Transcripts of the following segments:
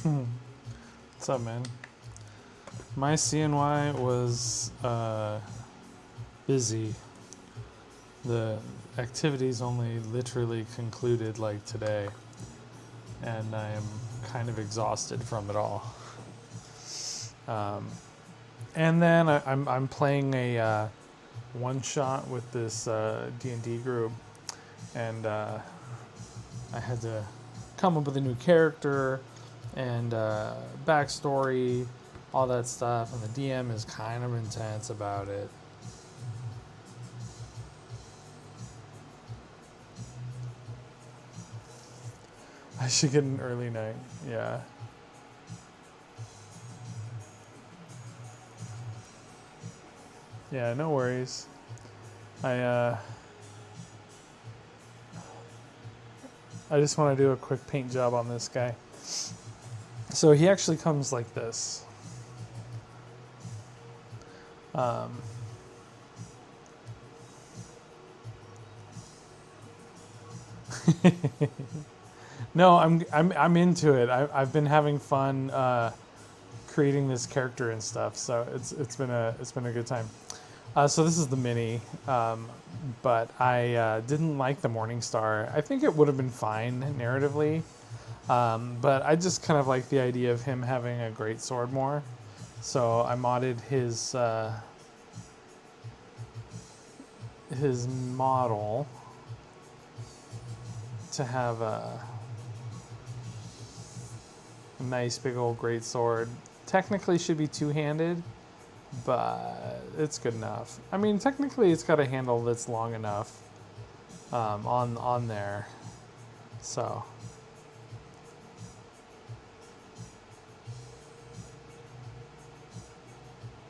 What's up, man? My CNY was busy. The activities only literally concluded like today, and I am kind of exhausted from it all. And then I'm playing a one shot with this D&D group, and I had to come up with a new character and backstory, all that stuff, and the DM is kind of intense about it. I should get an early night, yeah. Yeah, no worries. I just want to do a quick paint job on this guy. So he actually comes like this. No, I'm into it. I've been having fun creating this character and stuff. So it's been a good time. So this is the mini, but I didn't like the Morning Star. I think it would have been fine narratively, but I just kind of like the idea of him having a great sword more. So I modded his model to have a nice big old great sword. Technically should be two-handed, but it's good enough. I mean, technically it's got a handle that's long enough on there. So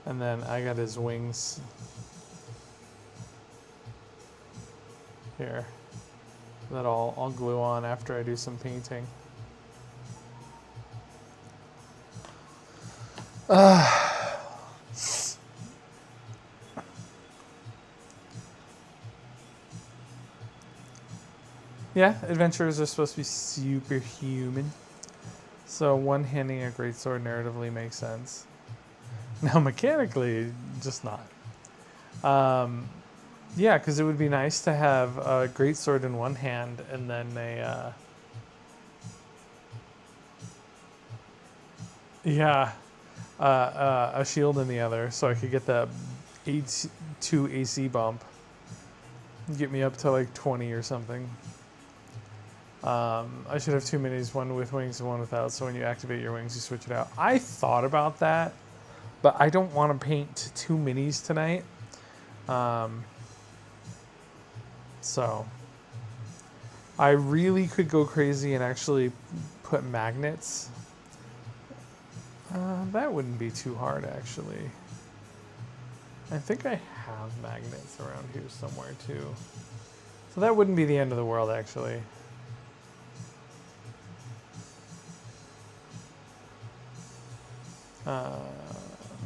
and then I got his wings here that I'll glue on after I do some painting. Yeah, adventurers are supposed to be superhuman. So one-handing a greatsword narratively makes sense. Now mechanically, just not. Yeah, because it would be nice to have a greatsword in one hand and then a shield in the other, so I could get that 2 AC bump. Get me up to like 20 or something. I should have 2 minis, one with wings and one without, so when you activate your wings, you switch it out. I thought about that, but I don't want to paint 2 minis tonight. So I really could go crazy and actually put magnets. That wouldn't be too hard, actually. I think I have magnets around here somewhere, too. So that wouldn't be the end of the world, actually.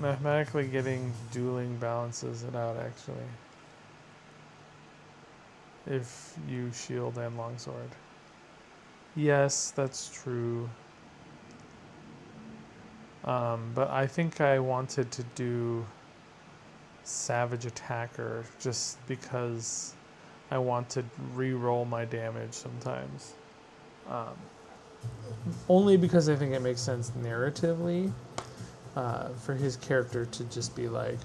Mathematically getting dueling balances it out, actually. If you shield and longsword. Yes, that's true. But I think I wanted to do Savage Attacker just because I want to re-roll my damage sometimes. Only because I think it makes sense narratively for his character to just be like,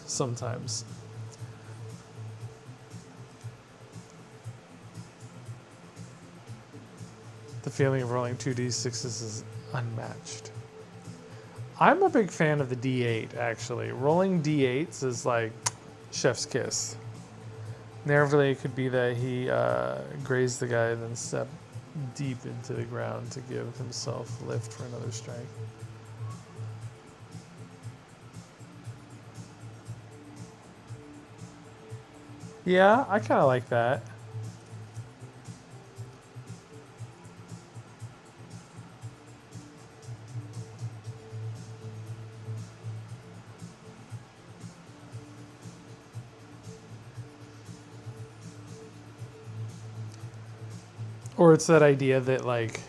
sometimes. The feeling of rolling 2d6s is unmatched. I'm a big fan of the d8, actually. Rolling d8s is like chef's kiss. Narratively, it could be that he grazed the guy, then stepped deep into the ground to give himself lift for another strike. Yeah, I kind of like that. Or it's that idea that, like,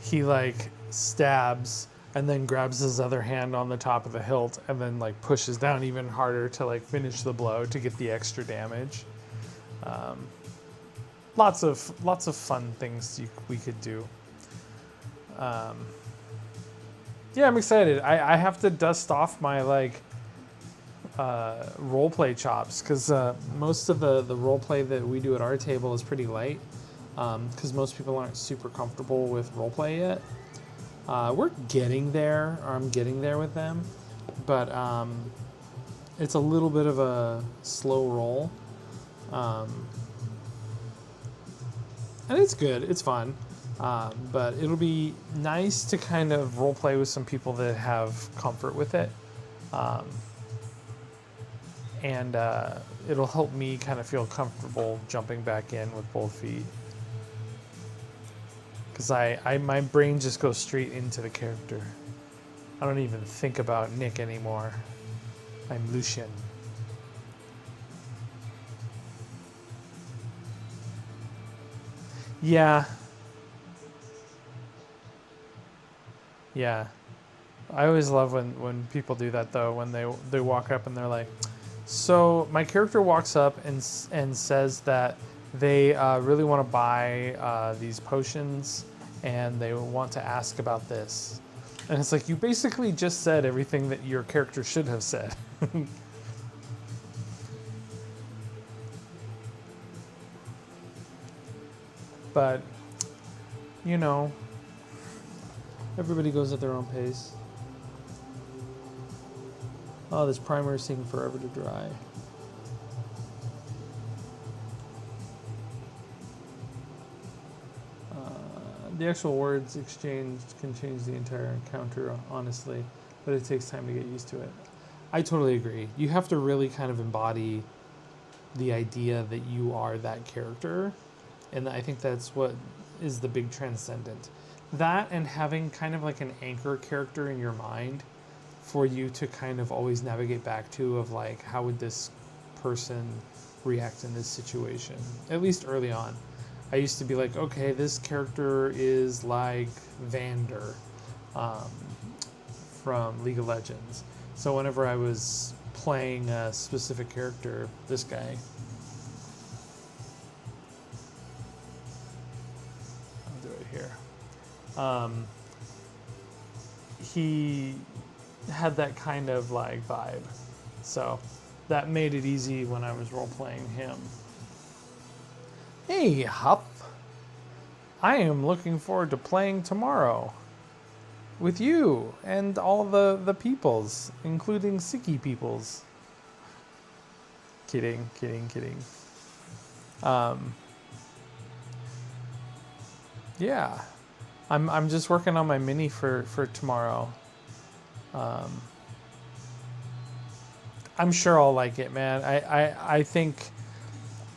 He like stabs and then grabs his other hand on the top of the hilt and then like pushes down even harder to like finish the blow to get the extra damage. Lots of fun things we could do. Yeah, I'm excited. I have to dust off my like roleplay chops because most of the roleplay that we do at our table is pretty light because most people aren't super comfortable with roleplay yet. We're getting there, or I'm getting there with them, but it's a little bit of a slow roll. And it's good, it's fun, but it'll be nice to kind of roleplay with some people that have comfort with it. And it'll help me kind of feel comfortable jumping back in with both feet. Because my brain just goes straight into the character. I don't even think about Nick anymore. I'm Lucian. Yeah. Yeah. I always love when people do that though, when they walk up and they're like, so my character walks up and says that they really want to buy these potions and they want to ask about this. And it's like, you basically just said everything that your character should have said. But, you know, everybody goes at their own pace. Oh, this primer is taking forever to dry. The actual words exchanged can change the entire encounter, honestly, but it takes time to get used to it. I totally agree. You have to really kind of embody the idea that you are that character, and I think that's what is the big transcendent. That and having kind of like an anchor character in your mind for you to kind of always navigate back to, of like, how would this person react in this situation, at least early on. I used to be like, okay, this character is like Vander from League of Legends. So whenever I was playing a specific character, this guy, I'll do it here. He had that kind of like vibe. So that made it easy when I was role playing him. Hey, Hup. I am looking forward to playing tomorrow with you and all the peoples, including Siki peoples. Kidding. Yeah. I'm just working on my mini for tomorrow. I'm sure I'll like it, man. I think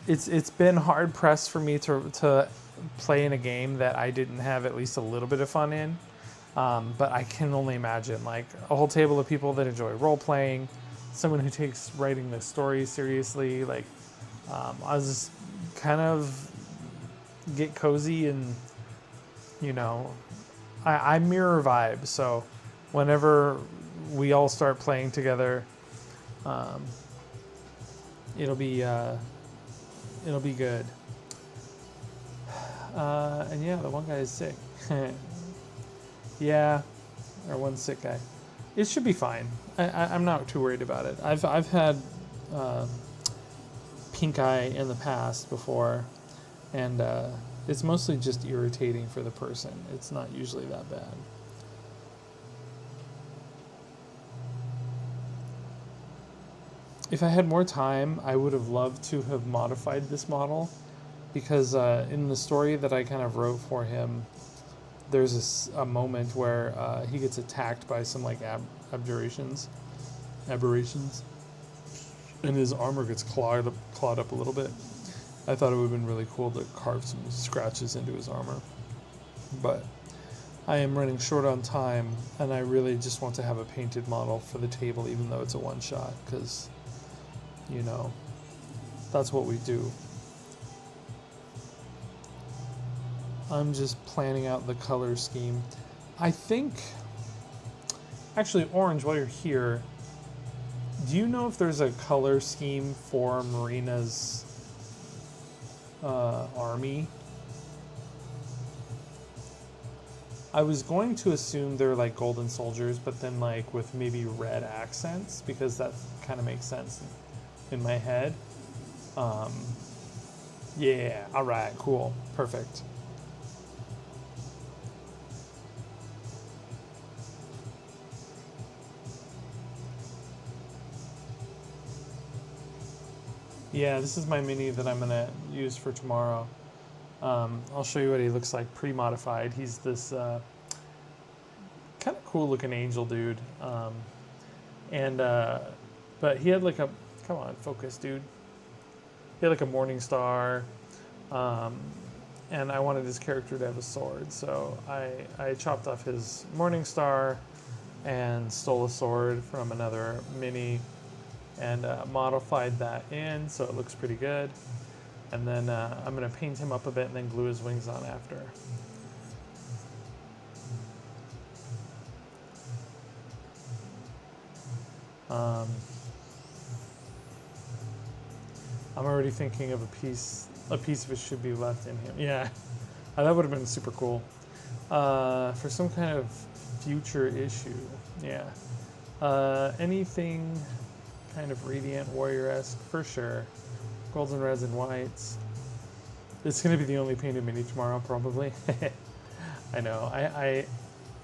it's been hard pressed for me to play in a game that I didn't have at least a little bit of fun in. But I can only imagine, like, a whole table of people that enjoy role playing, someone who takes writing the story seriously. Like, I was just kind of get cozy and, you know, I mirror vibe. So whenever we all start playing together, it'll be good. And yeah, the one guy is sick. Yeah, or one sick guy. It should be fine. I'm not too worried about it. I've had pink eye in the past before, and it's mostly just irritating for the person. It's not usually that bad. If I had more time, I would have loved to have modified this model, because in the story that I kind of wrote for him, there's a moment where he gets attacked by some like aberrations, and his armor gets clawed up a little bit. I thought it would have been really cool to carve some scratches into his armor, but I am running short on time, and I really just want to have a painted model for the table, even though it's a one-shot, because, you know, that's what we do. I'm just planning out the color scheme. I think, actually, Orange, while you're here, do you know if there's a color scheme for Marina's army? I was going to assume they're like golden soldiers, but then like with maybe red accents, because that kind of makes sense in my head. Yeah, all right, cool, perfect. Yeah, this is my mini that I'm gonna use for tomorrow. I'll show you what he looks like pre-modified. He's this kind of cool looking angel dude. But he had like a, come on, focus, dude. He had like a morning star, and I wanted his character to have a sword, so I chopped off his morning star and stole a sword from another mini and modified that in so it looks pretty good. And then I'm going to paint him up a bit and then glue his wings on after. I'm already thinking of a piece of it should be left in him. Yeah, that would have been super cool. For some kind of future issue. Yeah. Anything kind of Radiant Warrior-esque, for sure. Golden reds and whites. It's going to be the only painted mini tomorrow, probably. I know. I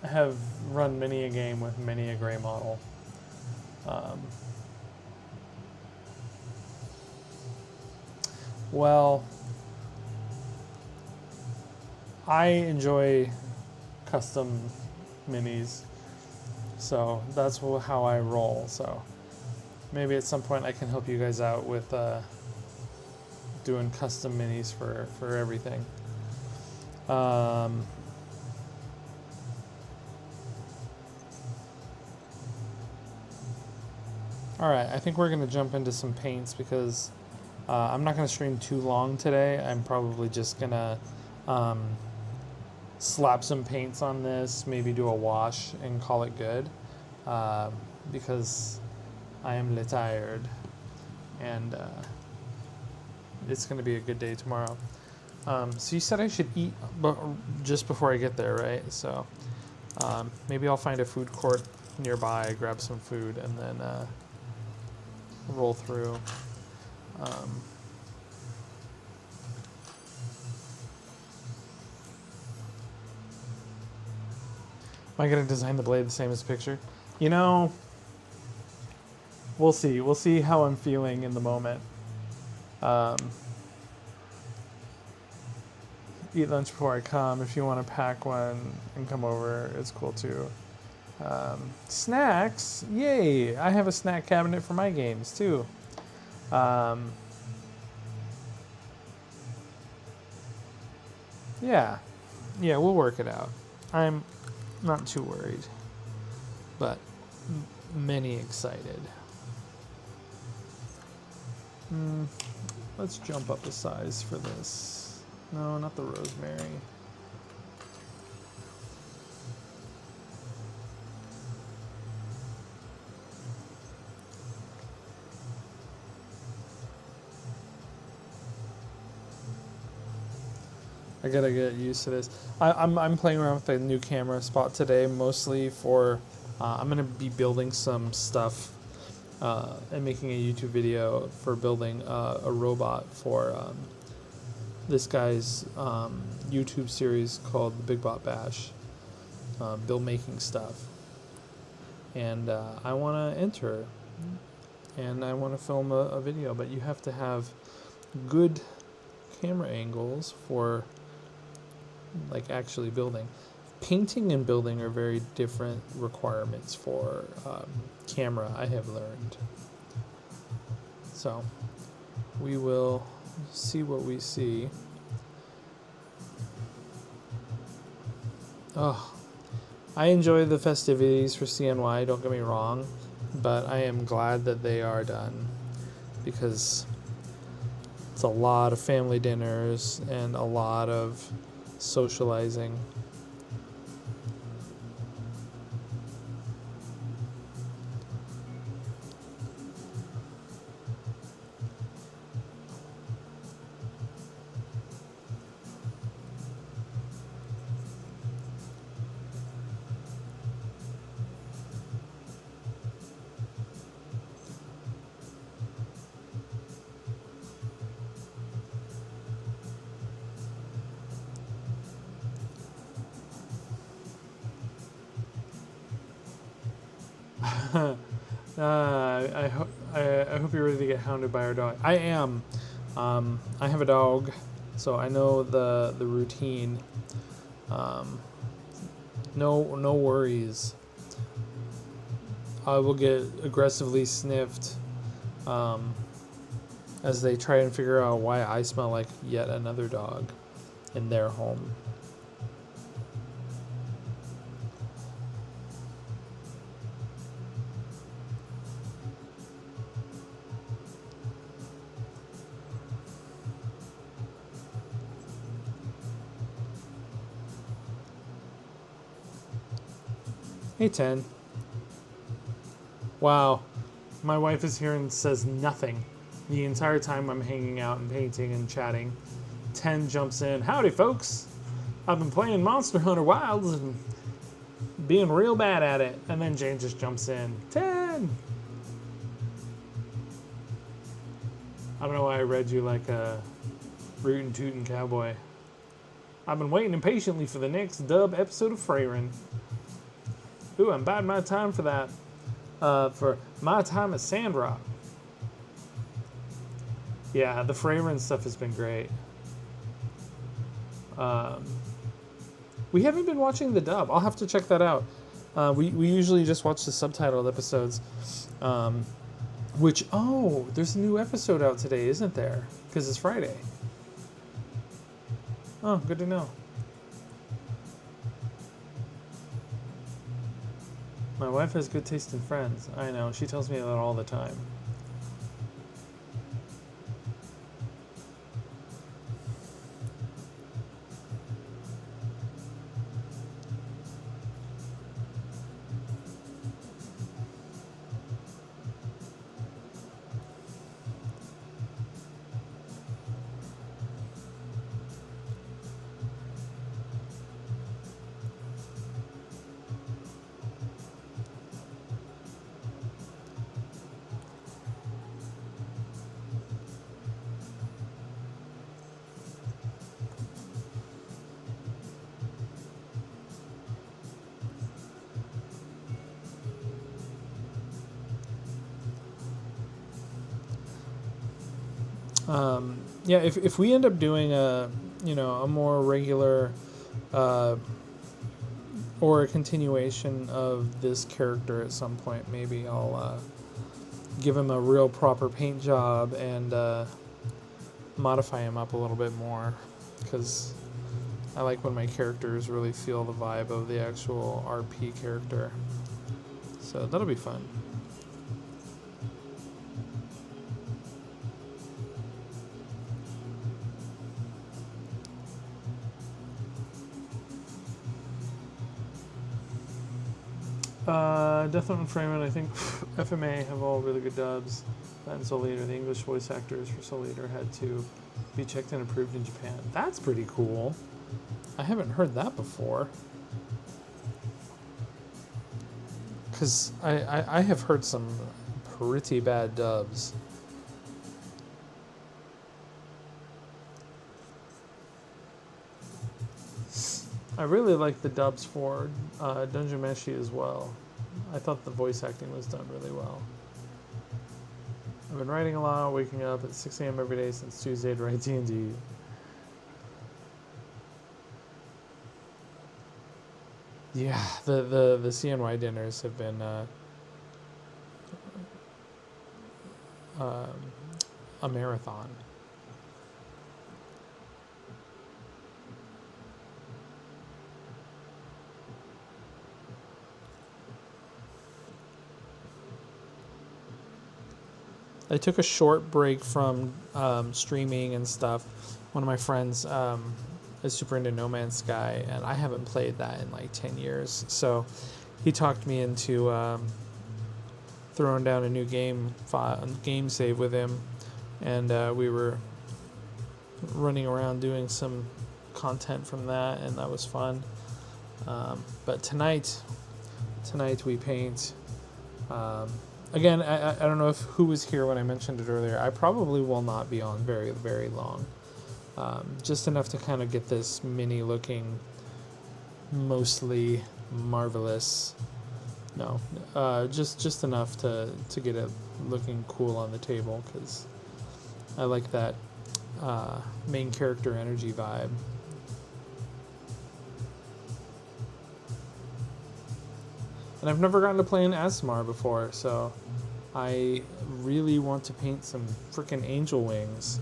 have run many a game with many a gray model. Well, I enjoy custom minis, so that's how I roll. So maybe at some point I can help you guys out with doing custom minis for everything. All right, I think we're going to jump into some paints because I'm not going to stream too long today. I'm probably just going to slap some paints on this, maybe do a wash and call it good, because I am tired and it's going to be a good day tomorrow. So you said I should eat just before I get there, right? So maybe I'll find a food court nearby, grab some food, and then roll through. Am I going to design the blade the same as the picture? You know, we'll see. We'll see how I'm feeling in the moment. Eat lunch before I come. If you want to pack one and come over, it's cool too. Snacks? Yay! I have a snack cabinet for my games too. Yeah, we'll work it out. I'm not too worried, but many excited. Let's jump up a size for this. No, not the rosemary. I gotta get used to this. I'm playing around with a new camera spot today, mostly for I'm gonna be building some stuff and making a YouTube video for building a robot for this guy's YouTube series called the Big Bot Bash, build making stuff. And I want to enter, and I want to film a video, but you have to have good camera angles for like actually building. Painting and building are very different requirements for camera, I have learned. So we will see what we see. Oh, I enjoy the festivities for CNY, don't get me wrong, but I am glad that they are done because it's a lot of family dinners and a lot of socializing. I hope you're ready to get hounded by our dog. I am. I have a dog, so I know the routine. No worries. I will get aggressively sniffed as they try and figure out why I smell like yet another dog in their home. Hey, 10. Wow. My wife is here and says nothing. The entire time I'm hanging out and painting and chatting. 10 jumps in. Howdy, folks. I've been playing Monster Hunter Wilds and being real bad at it. And then Jane just jumps in. 10! I don't know why I read you like a rootin' tootin' cowboy. I've been waiting impatiently for the next dub episode of Freyrin. Ooh, I'm biding my time for that. For my time at Sandrock. Yeah, the Freyrin stuff has been great. We haven't been watching the dub. I'll have to check that out. We usually just watch the subtitled episodes. There's a new episode out today, isn't there? Because it's Friday. Oh, good to know. My wife has good taste in friends. I know, she tells me that all the time. Yeah, if we end up doing a more regular or a continuation of this character at some point, maybe I'll give him a real proper paint job and modify him up a little bit more, because I like when my characters really feel the vibe of the actual RP character. So that'll be fun. Death Note and Freyrin, I think FMA have all really good dubs. And Soul Eater, the English voice actors for Soul Eater had to be checked and approved in Japan. That's pretty cool. I haven't heard that before. Because I have heard some pretty bad dubs. I really like the dubs for Dungeon Meshi as well. I thought the voice acting was done really well. I've been writing a lot, waking up at 6 a.m. every day since Tuesday to write D&D. Yeah, the CNY dinners have been a marathon. I took a short break from streaming and stuff. One of my friends is super into No Man's Sky, and I haven't played that in like 10 years. So he talked me into throwing down a new game save with him, and we were running around doing some content from that, and that was fun. But tonight we paint. Again, I don't know who was here when I mentioned it earlier. I probably will not be on very, very long. Just enough to kind of get this mini looking mostly marvelous. No, just enough to get it looking cool on the table, because I like that main character energy vibe. And I've never gotten to play an Asmar before, so I really want to paint some frickin' angel wings.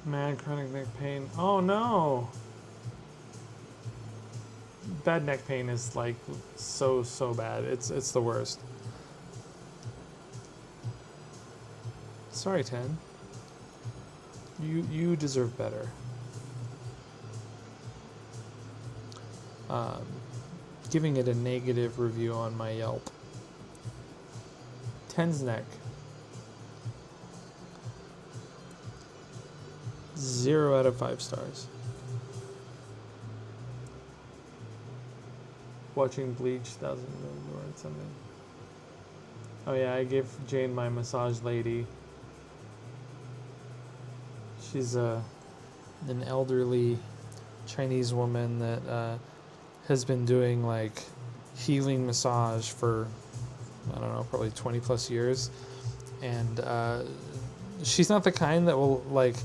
Mad chronic neck pain. Oh no! Bad neck pain is like so bad. It's the worst. Sorry, Ten. You deserve better. Giving it a negative review on my Yelp. Ten's neck. 0 out of 5 stars. Watching Bleach doesn't or something. Oh yeah, I gave Jane my massage lady. She's an elderly Chinese woman that has been doing like healing massage for, I don't know, probably 20 plus years. And she's not the kind that will like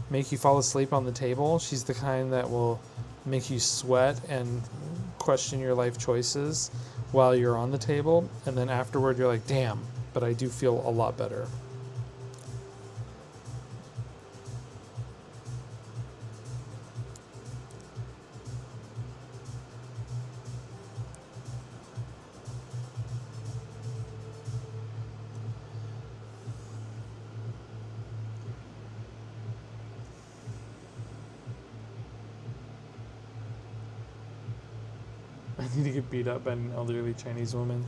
make you fall asleep on the table. She's the kind that will make you sweat and question your life choices while you're on the table, and then afterward you're like, damn, but I do feel a lot better. I need to get beat up by an elderly Chinese woman.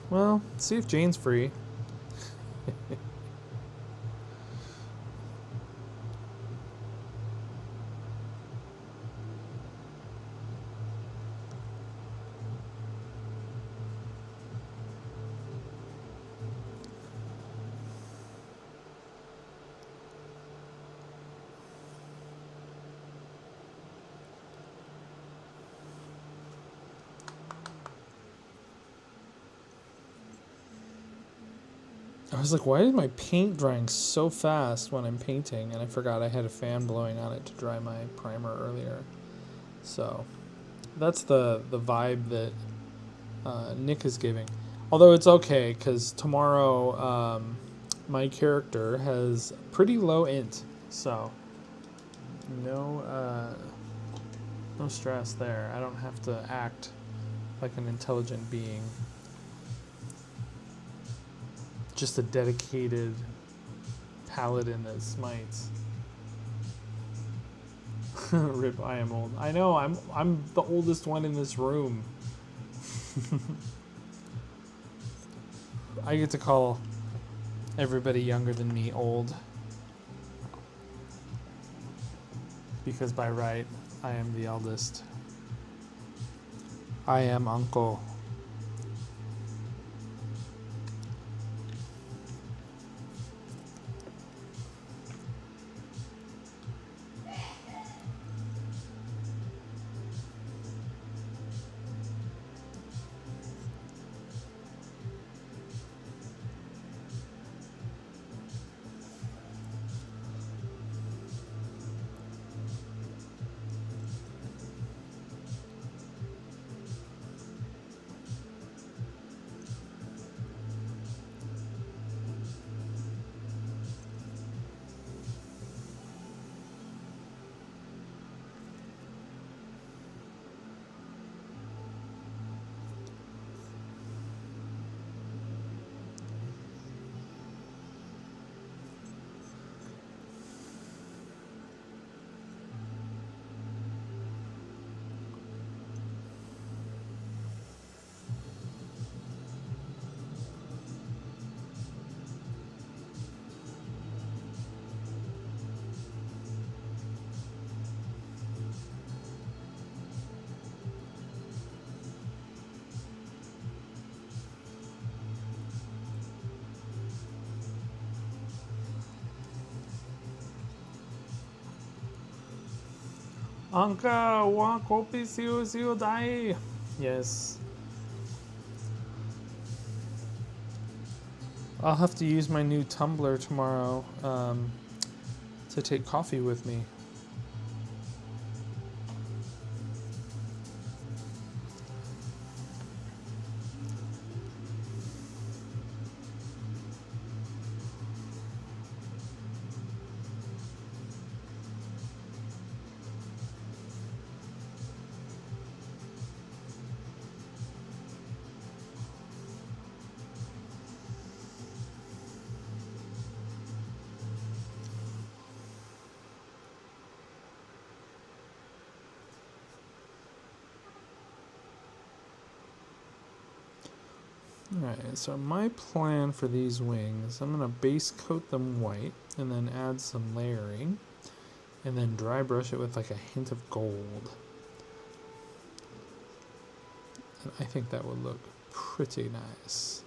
Well, see if Jane's free. I was like, why is my paint drying so fast when I'm painting? And I forgot I had a fan blowing on it to dry my primer earlier. So that's the vibe that Nick is giving. Although it's okay, because tomorrow my character has pretty low int. So no stress there. I don't have to act like an intelligent being. Just a dedicated paladin that smites. Rip, I am old. I know, I'm the oldest one in this room. I get to call everybody younger than me old. Because by right, I am the eldest. I am uncle. Anka wa kopi siu siu dai. Yes. I'll have to use my new tumbler tomorrow to take coffee with me. Alright, so my plan for these wings, I'm going to base coat them white and then add some layering and then dry brush it with like a hint of gold. And I think that would look pretty nice.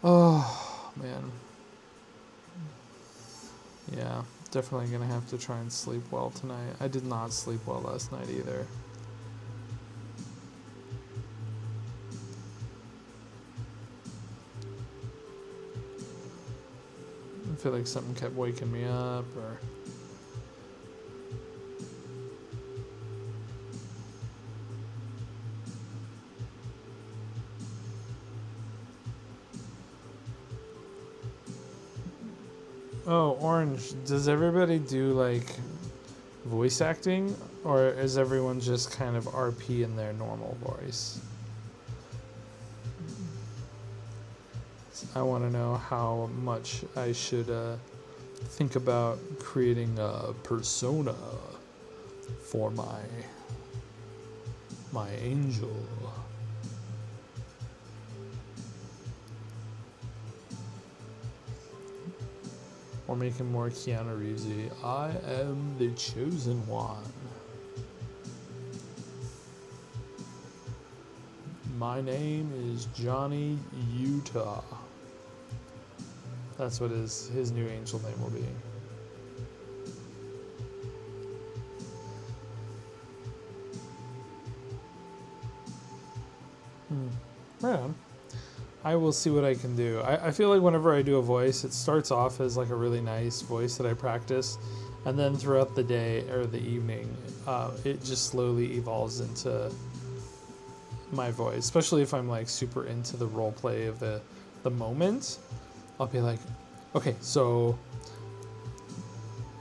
Oh, man. Yeah, definitely going to have to try and sleep well tonight. I did not sleep well last night either. I feel like something kept waking me up or... Oh, Orange, does everybody do like voice acting or is everyone just kind of RP in their normal voice? I want to know how much I should think about creating a persona for my angel. Or make him more Keanu Reevesy. I am the chosen one. My name is Johnny Utah. That's what his new angel name will be. Right on. I will see what I can do. I feel like whenever I do a voice, it starts off as like a really nice voice that I practice, and then throughout the day or the evening, it just slowly evolves into my voice. Especially if I'm like super into the role play of the moment, I'll be like, okay, so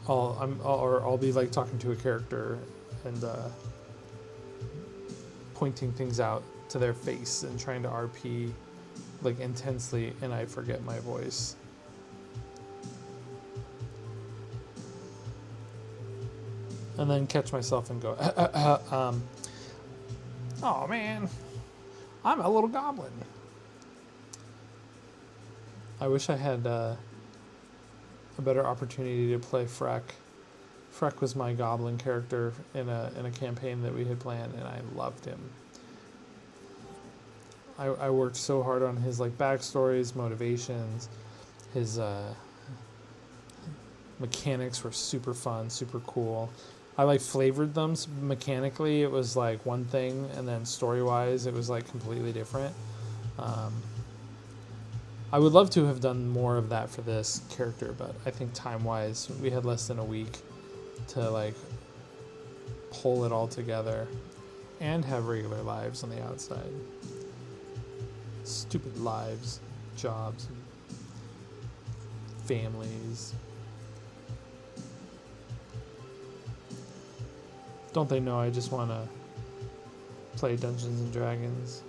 I'll be like talking to a character and pointing things out to their face and trying to RP like intensely, and I forget my voice. And then catch myself and go, oh man, I'm a little goblin. I wish I had a better opportunity to play Freck. Freck was my goblin character in a campaign that we had planned, and I loved him. I worked so hard on his like backstories, motivations, his mechanics were super fun, super cool. I like flavored them mechanically. It was like one thing, and then story-wise, it was like completely different. I would love to have done more of that for this character, but I think time-wise, we had less than a week to like pull it all together and have regular lives on the outside. Stupid lives, jobs, families. Don't they know I just want to play Dungeons and Dragons?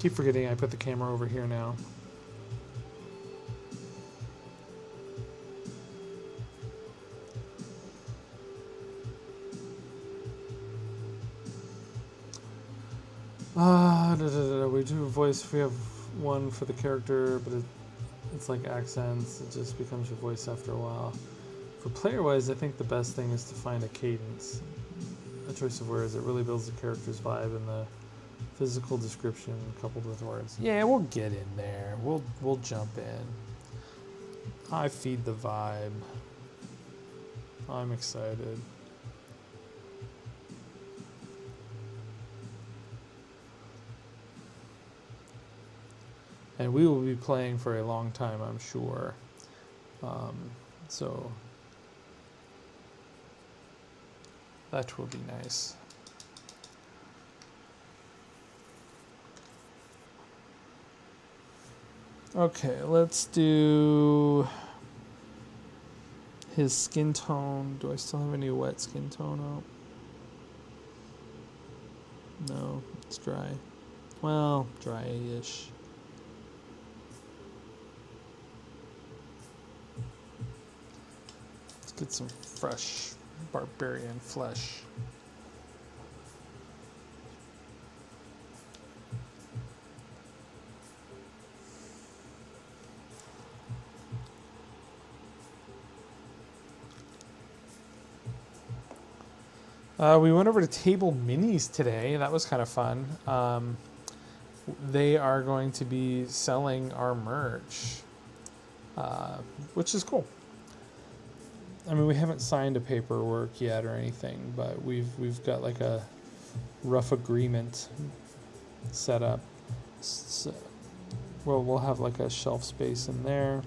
Keep forgetting I put the camera over here now. We do a voice if we have one for the character, but it's like accents. It just becomes your voice after a while. For player-wise, I think the best thing is to find a cadence. a choice of words. It really builds the character's vibe and the physical description coupled with words. Yeah, we'll get in there. We'll jump in. I feed the vibe. I'm excited. And we will be playing for a long time, I'm sure. So that will be nice. Okay, let's do his skin tone. Do I still have any wet skin tone out? No, it's dry. Well, dry-ish. Let's get some fresh barbarian flesh. We went over to Table Minis today. That was kind of fun. They are going to be selling our merch, which is cool. I mean, we haven't signed a paperwork yet or anything, but we've got like a rough agreement set up. So, well, we'll have like a shelf space in there.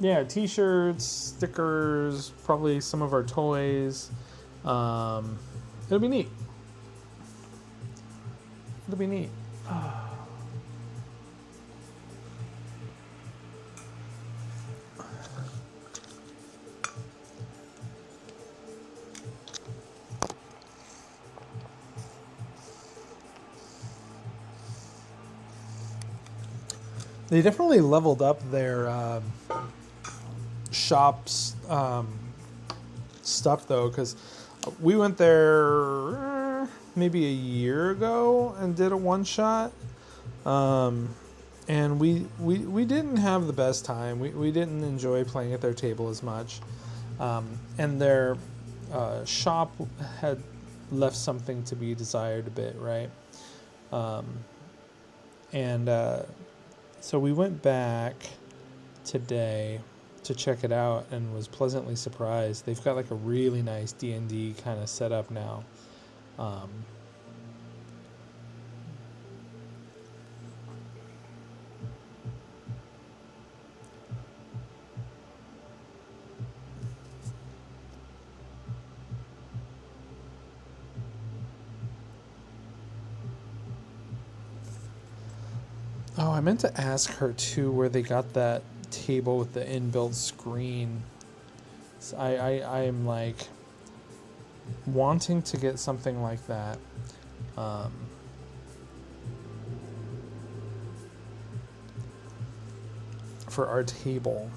Yeah, t-shirts, stickers, probably some of our toys. It'll be neat. It'll be neat. They definitely leveled up their shop's stuff though, because we went there maybe a year ago and did a one shot, and we didn't have the best time. We didn't enjoy playing at their table as much, and their shop had left something to be desired a bit, right? So we went back today to check it out and was pleasantly surprised. They've got like a really nice D&D kind of setup now. Oh, I meant to ask her too where they got that table with the inbuilt screen. So I'm like wanting to get something like that. For our table.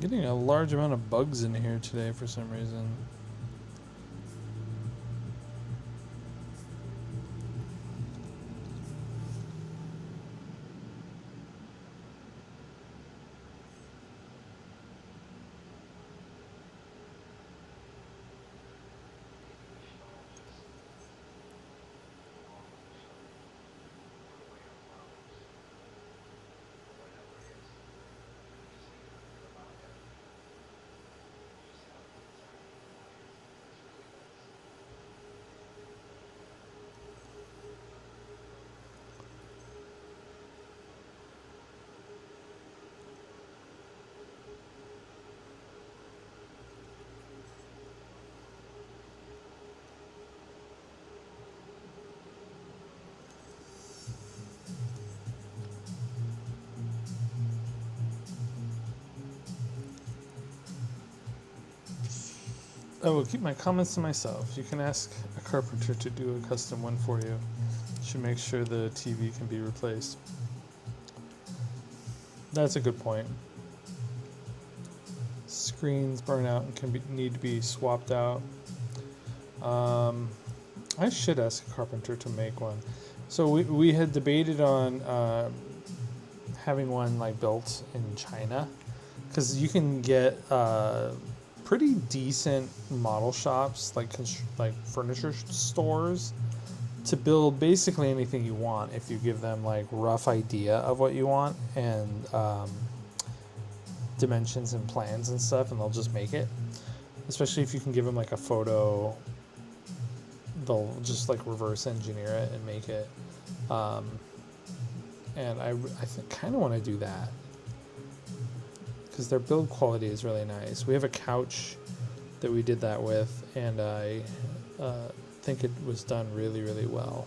Getting a large amount of bugs in here today for some reason. I will keep my comments to myself. You can ask a carpenter to do a custom one for you. Should make sure the TV can be replaced. That's a good point. Screens burn out and need to be swapped out. I should ask a carpenter to make one. So we had debated on having one like built in China, because you can get pretty decent model shops, like furniture stores, to build basically anything you want if you give them like rough idea of what you want and dimensions and plans and stuff, and they'll just make it. Especially if you can give them like a photo, they'll just like reverse engineer it and make it. And I kind of want to do that because their build quality is really nice. We have a couch that we did that with, and I think it was done really, really well.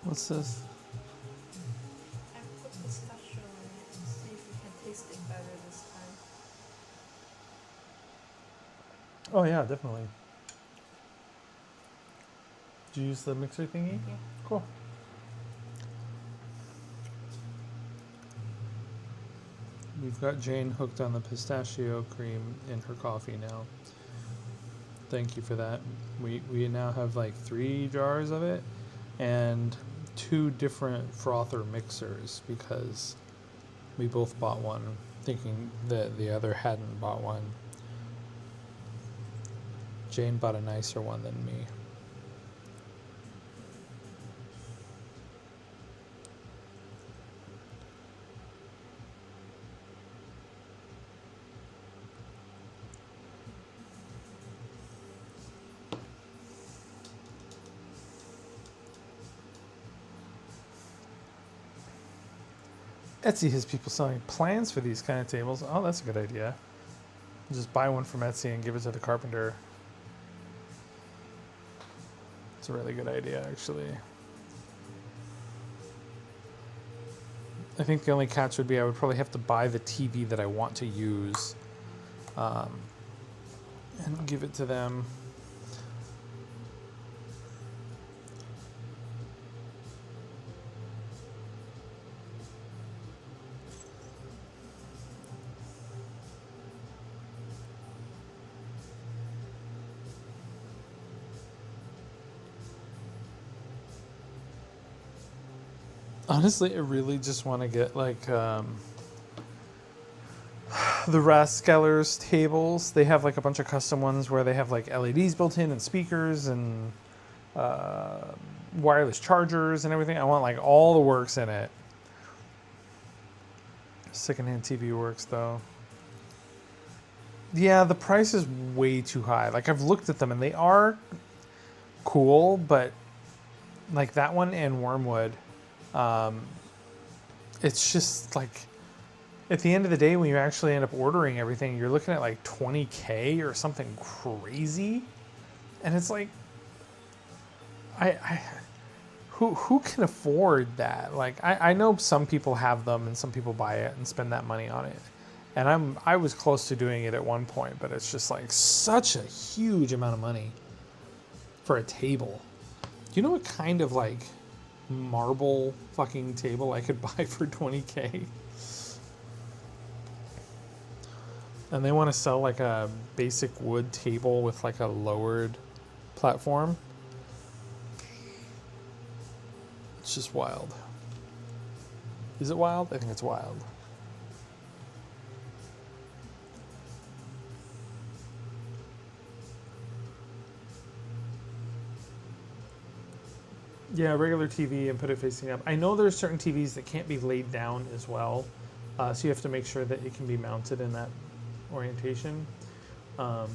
What's this? I put pistachio in it. See if you can taste it better this time. Oh yeah, definitely. Did you use the mixer thingy? Yeah. Cool. We've got Jane hooked on the pistachio cream in her coffee now. Thank you for that. We now have like 3 jars of it and 2 different frother mixers because we both bought one thinking that the other hadn't bought one. Jane bought a nicer one than me. Etsy has people selling plans for these kind of tables. Oh, that's a good idea. Just buy one from Etsy and give it to the carpenter. It's a really good idea, actually. I think the only catch would be I would probably have to buy the TV that I want to use and give it to them. Honestly, I really just want to get like the Rathskeller's tables. They have like a bunch of custom ones where they have like LEDs built in and speakers and wireless chargers and everything. I want like all the works in it. Secondhand TV works though. Yeah, the price is way too high. Like I've looked at them and they are cool, but like that one and Wormwood, it's just like at the end of the day when you actually end up ordering everything, you're looking at like 20K or something crazy, and it's like I who can afford that? Like I know some people have them and some people buy it and spend that money on it, and I was close to doing it at one point, but it's just like such a huge amount of money for a table. Do you know what kind of like marble fucking table I could buy for 20K? And they want to sell like a basic wood table with like a lowered platform. It's just wild. Is it wild? I think it's wild. Yeah, regular TV and put it facing up. I know there's certain TVs that can't be laid down as well, so you have to make sure that it can be mounted in that orientation. Oh,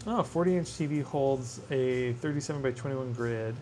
40-inch TV holds a 37 by 21 grid.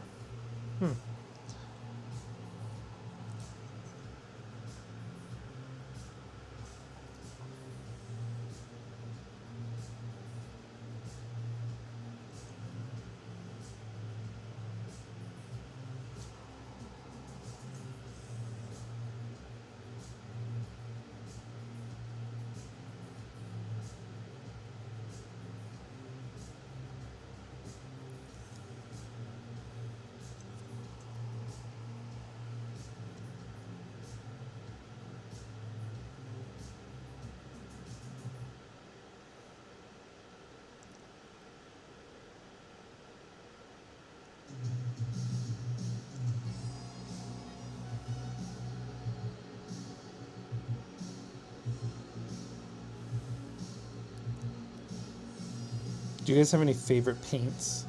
Do you guys have any favorite paints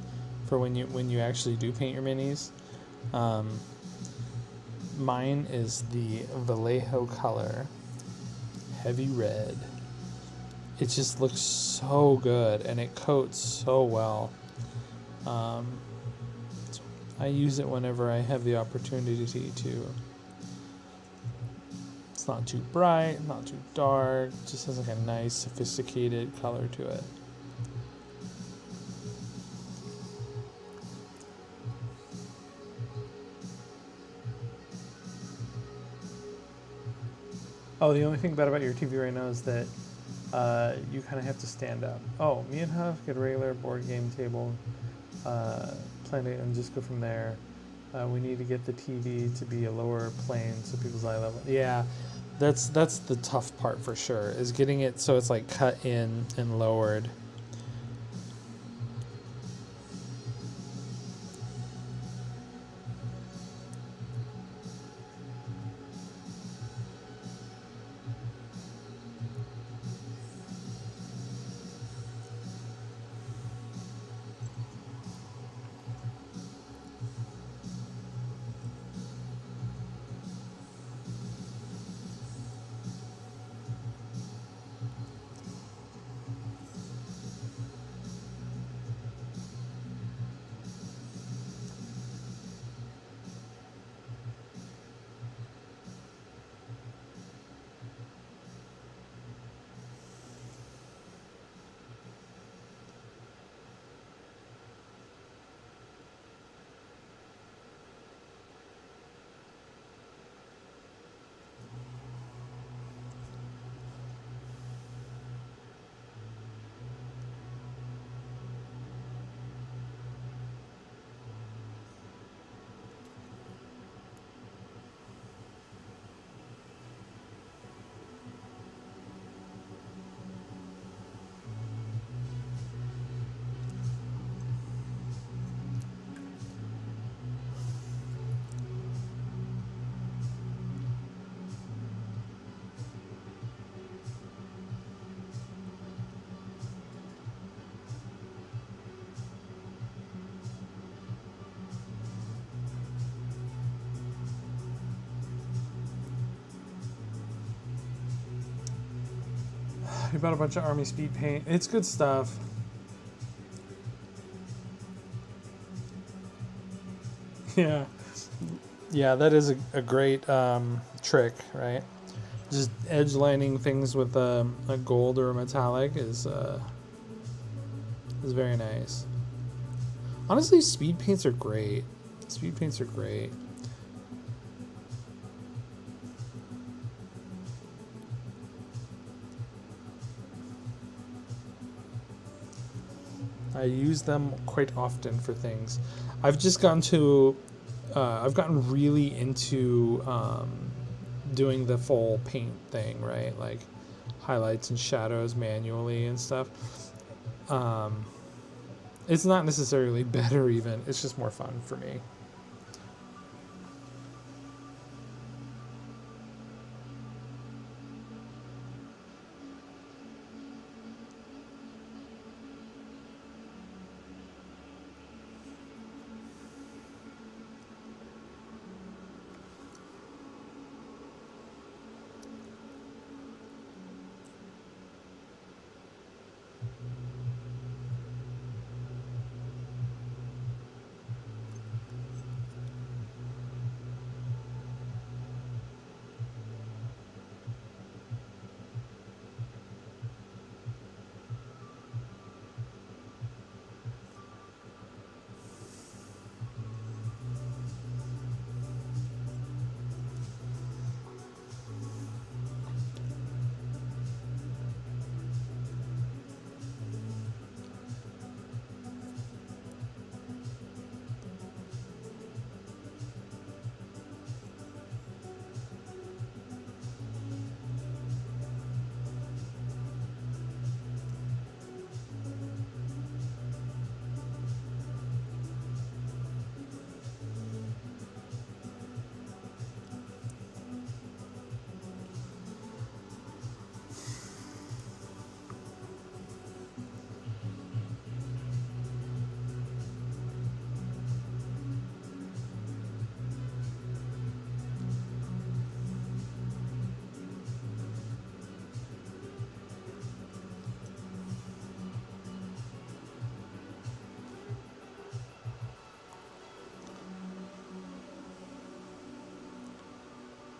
for when you actually do paint your minis? Mine is the Vallejo color, heavy red. It just looks so good and it coats so well. So I use it whenever I have the opportunity to. It's not too bright, not too dark. It just has like a nice, sophisticated color to it. Oh, the only thing bad about your TV right now is that you kind of have to stand up. Oh, me and Huff get a regular board game table, plan it and just go from there. We need to get the TV to be a lower plane so people's eye level. Yeah, that's the tough part for sure, is getting it so it's like cut in and lowered. We bought a bunch of army speed paint. It's good stuff. Yeah. Yeah, that is a great trick, right? Just edge lining things with a gold or a metallic is very nice. Honestly, speed paints are great. Speed paints are great. I use them quite often for things. I've just gotten to, I've gotten really into doing the full paint thing, right? Like highlights and shadows manually and stuff. It's not necessarily better even, it's just more fun for me.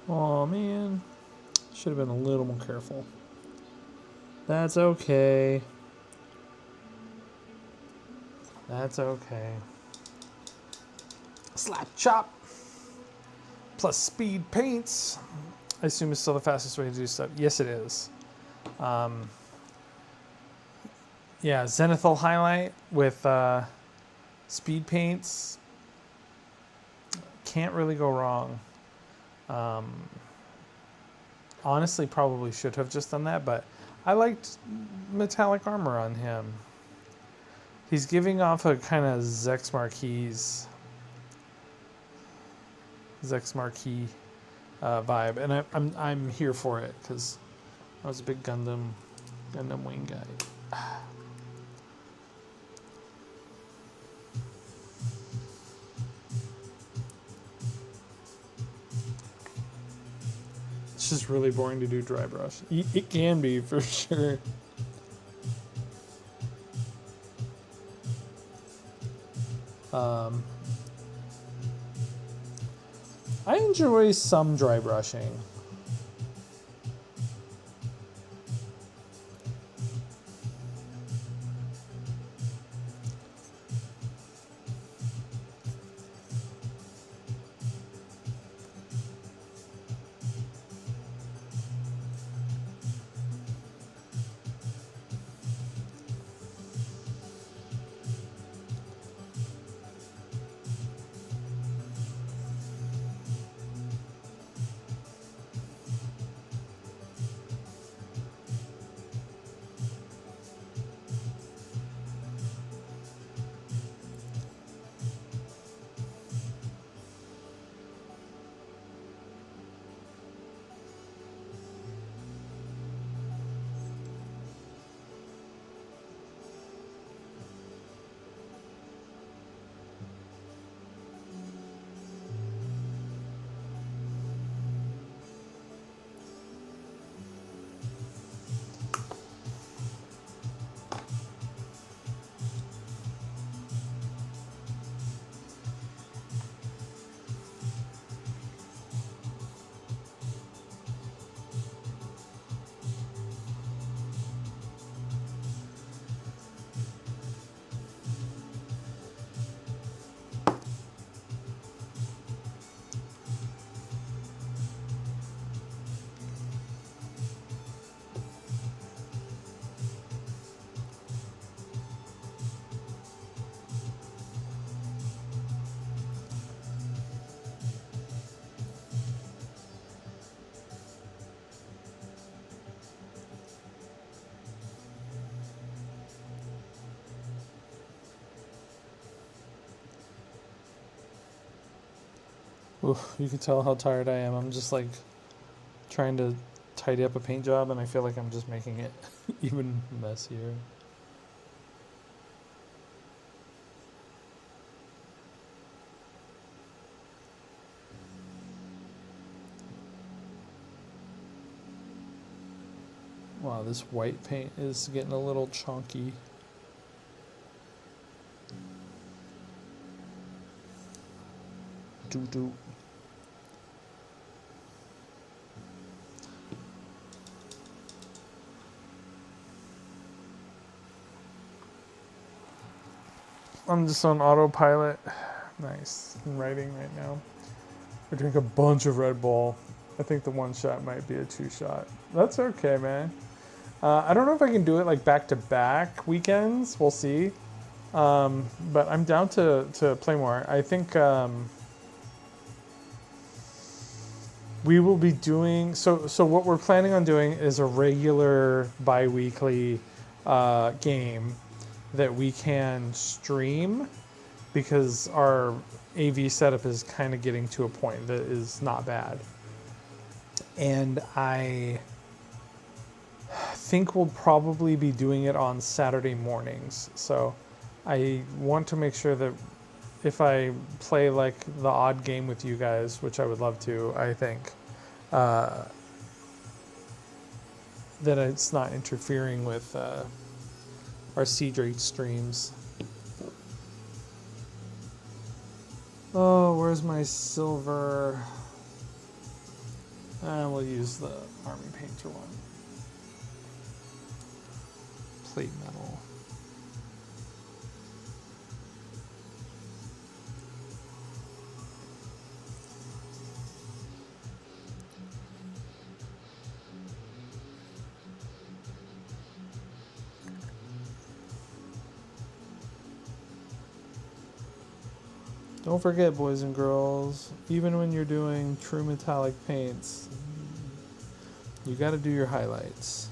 Oh man, should have been a little more careful. That's okay. That's okay. Slap chop plus speed paints. I assume it's still the fastest way to do stuff. Yes, it is. Yeah, zenithal highlight with speed paints. Can't really go wrong. Honestly, probably should have just done that, but I liked metallic armor on him. He's giving off a kind of Zex Marquis vibe, and I'm here for it because I was a big Gundam Wing guy. It's just really boring to do dry brush. It can be for sure. I enjoy some dry brushing. Oof, you can tell how tired I am. I'm just like trying to tidy up a paint job, and I feel like I'm just making it even messier. Wow, this white paint is getting a little chunky. Doo doo. I'm just on autopilot. Nice. I'm writing right now. I drink a bunch of Red Bull. I think the one shot might be a two shot. That's okay, man. I don't know if I can do it like back to back weekends. We'll see. But I'm down to play more. I think we will be doing so. What we're planning on doing is a regular bi-weekly game that we can stream because our AV setup is kind of getting to a point that is not bad, and I think we'll probably be doing it on Saturday mornings. So I want to make sure that if I play like the odd game with you guys, which I would love to, I think, that it's not interfering with our Seadrake streams. Oh, where's my silver? We'll use the Army Painter one. Plate metal. Don't forget, boys and girls, even when you're doing true metallic paints, you got to do your highlights.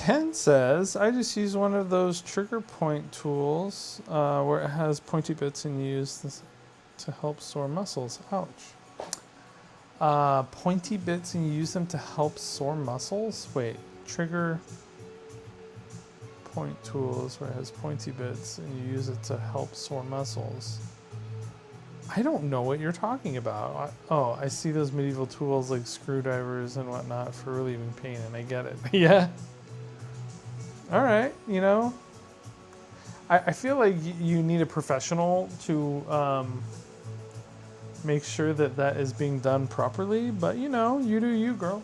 Ken says, I just use one of those trigger point tools where it has pointy bits and use this to help sore muscles. Ouch. Pointy bits and you use them to help sore muscles? Wait, trigger point tools where it has pointy bits and you use it to help sore muscles. I don't know what you're talking about. I see those medieval tools like screwdrivers and whatnot for relieving pain, and I get it. Yeah. All right, you know. I feel like you need a professional to make sure that that is being done properly, but you know, you do you, girl.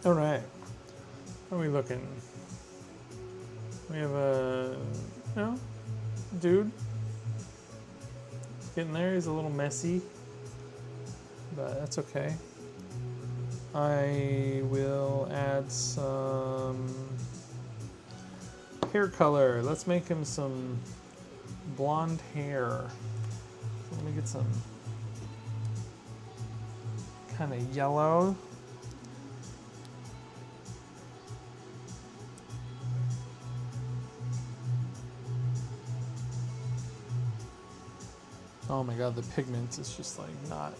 All right. How are we looking? We have a dude. Getting there. He's a little messy, but that's okay. I will add some hair color. Let's make him some blonde hair. Let me get some kind of yellow. Oh my god, the pigment is just like not.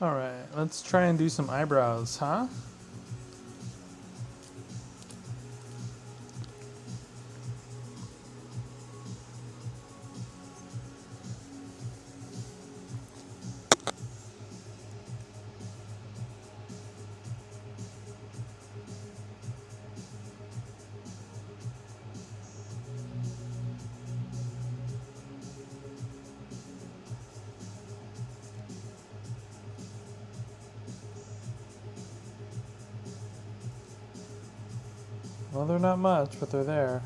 All right, let's try and do some eyebrows, huh? Well, they're not much, but they're there.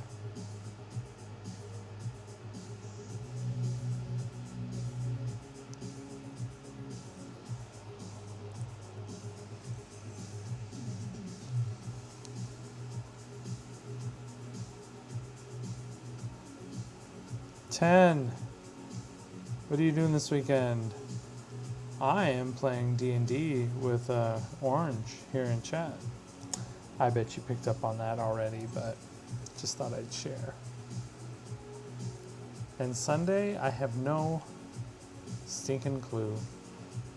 Ten. What are you doing this weekend? I am playing D&D with Orange here in chat. I bet you picked up on that already, but just thought I'd share. And Sunday, I have no stinking clue.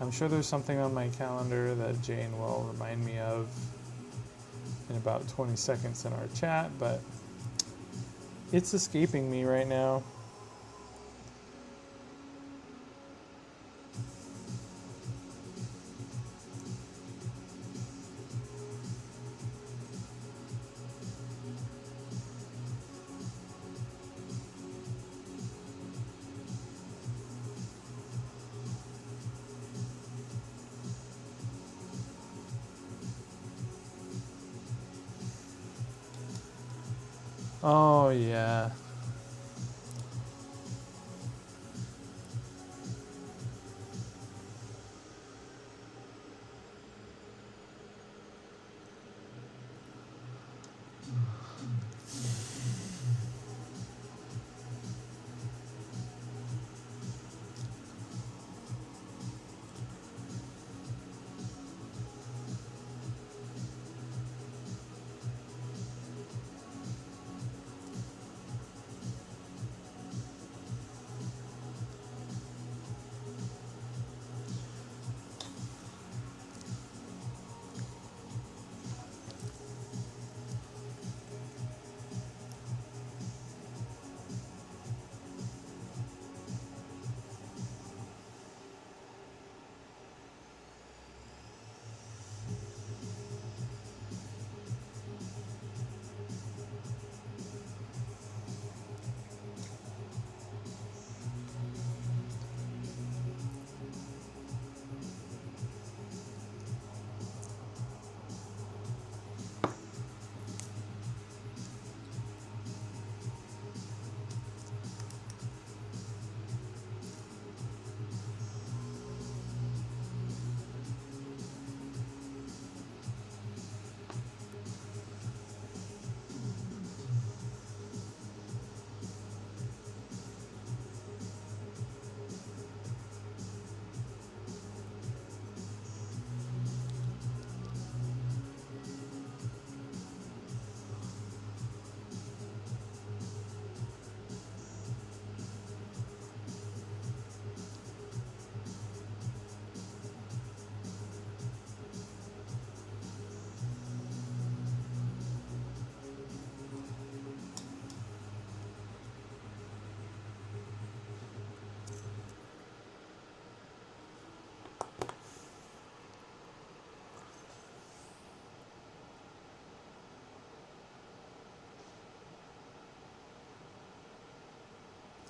I'm sure there's something on my calendar that Jane will remind me of in about 20 seconds in our chat, but it's escaping me right now. Oh yeah.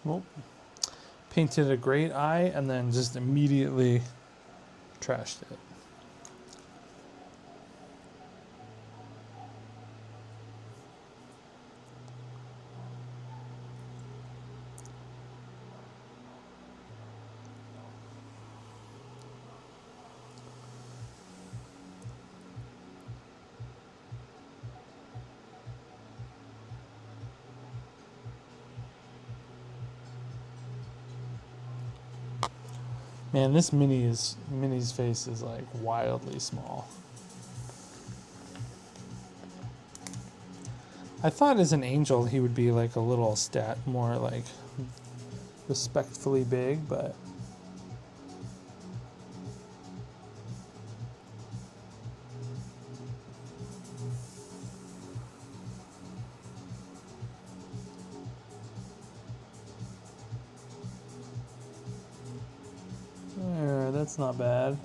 Well, painted a great eye and then just immediately trashed it. Man, this Mini's face is like wildly small. I thought as an angel he would be like a little more like respectfully big, but that's not bad.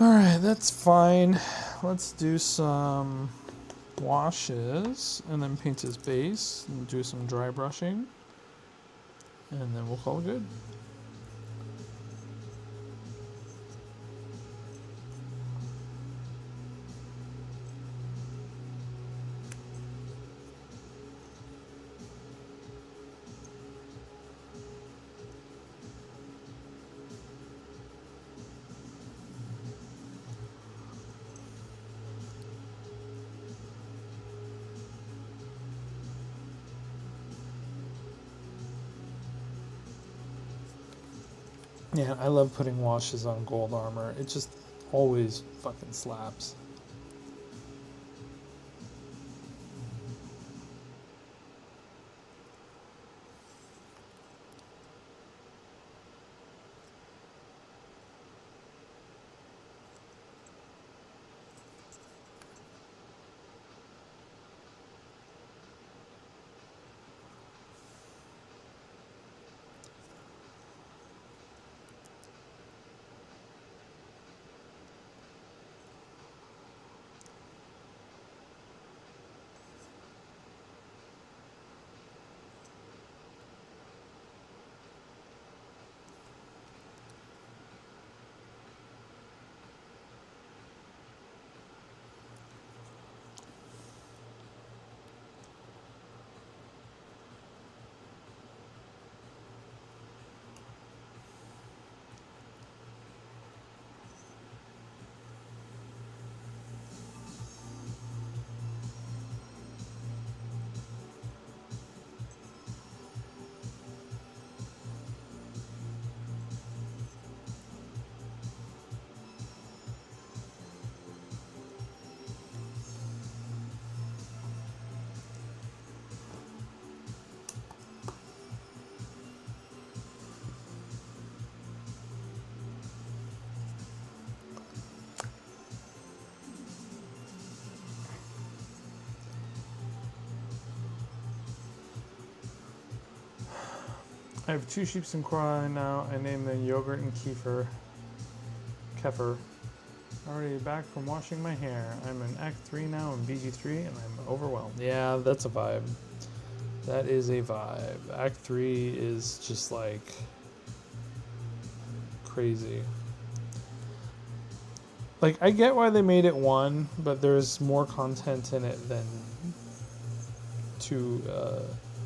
Alright, that's fine. Let's do some washes and then paint his base and do some dry brushing. And then we'll call it good. Yeah, I love putting washes on gold armor. It just always fucking slaps. I have 2 sheeps in Quora now. I name them Yogurt and Kefir. Kefir. Already back from washing my hair. I'm in Act 3 now in BG3 and I'm overwhelmed. Yeah, that's a vibe. That is a vibe. Act 3 is just like crazy. Like, I get why they made it 1, but there's more content in it than 2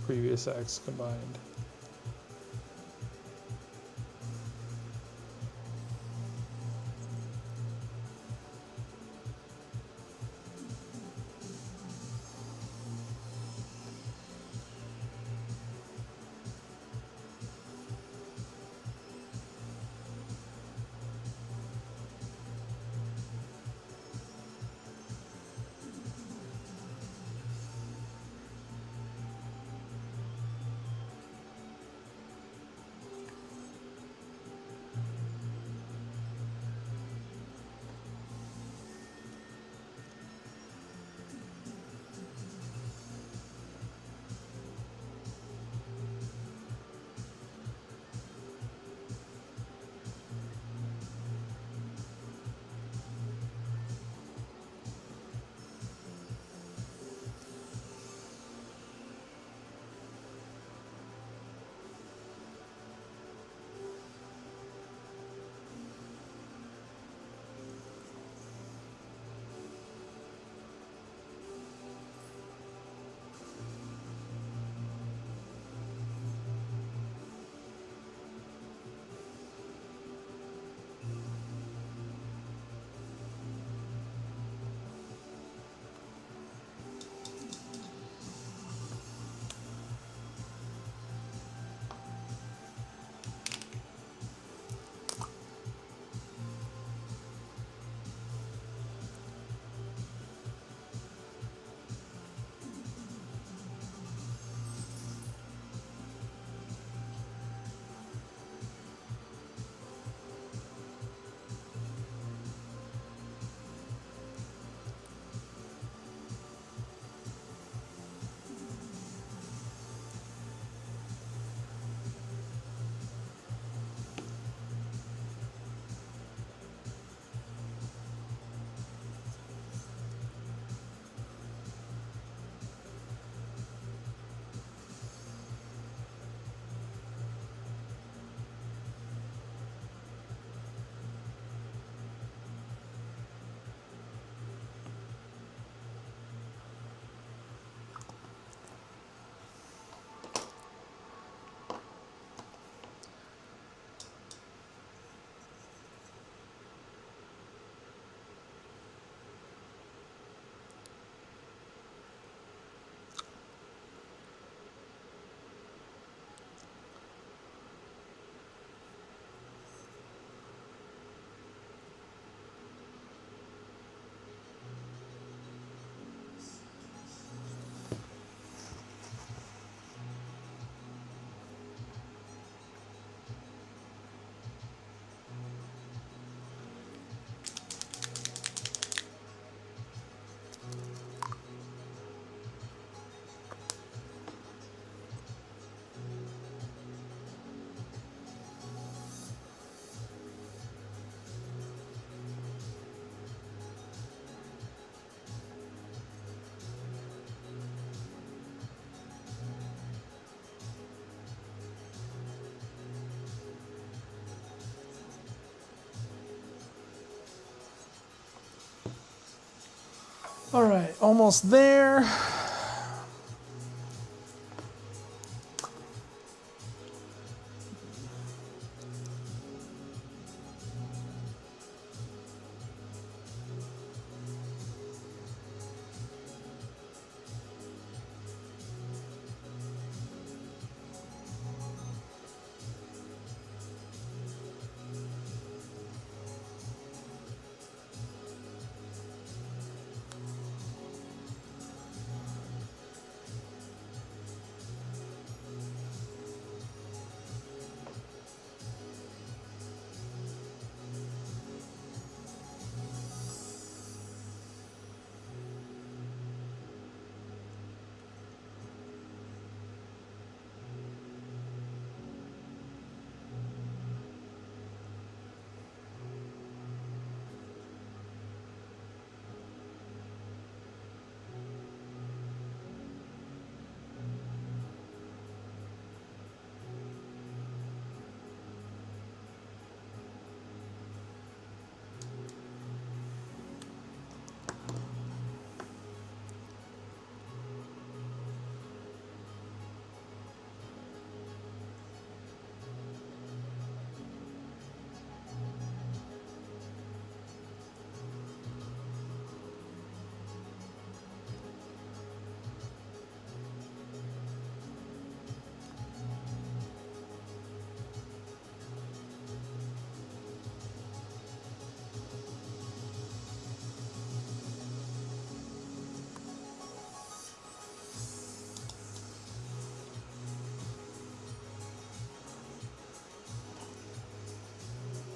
previous acts combined. All right, almost there.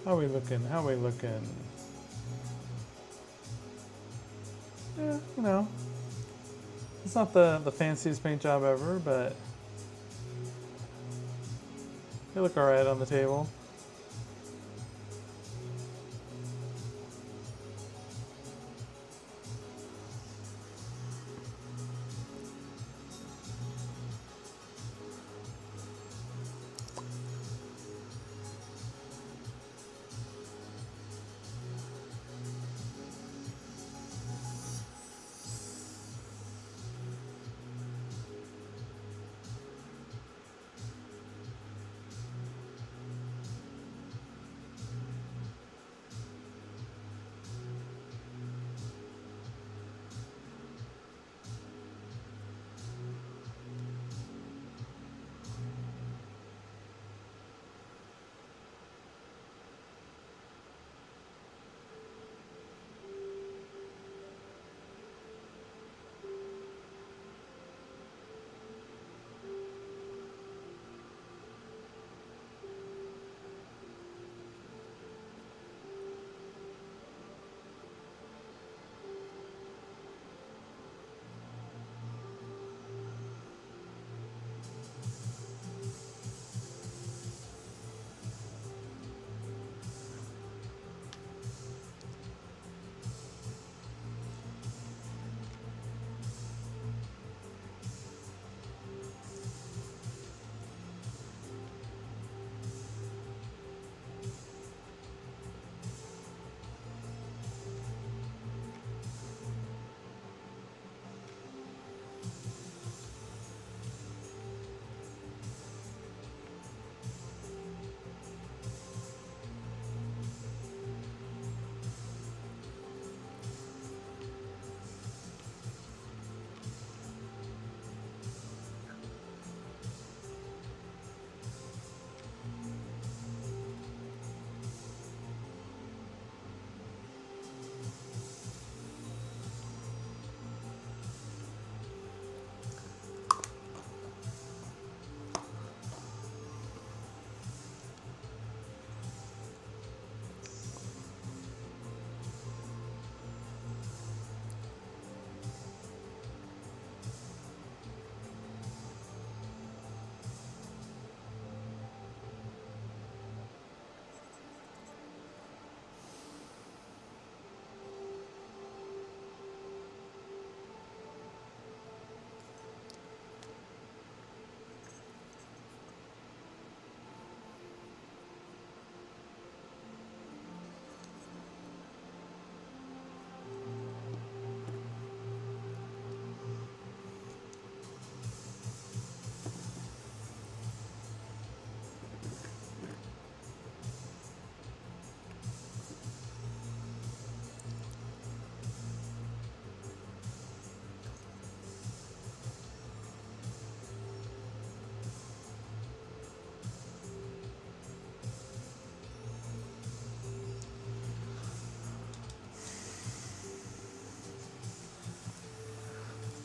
How we looking? How we looking? Yeah, you know, it's not the fanciest paint job ever, but they look all right on the table.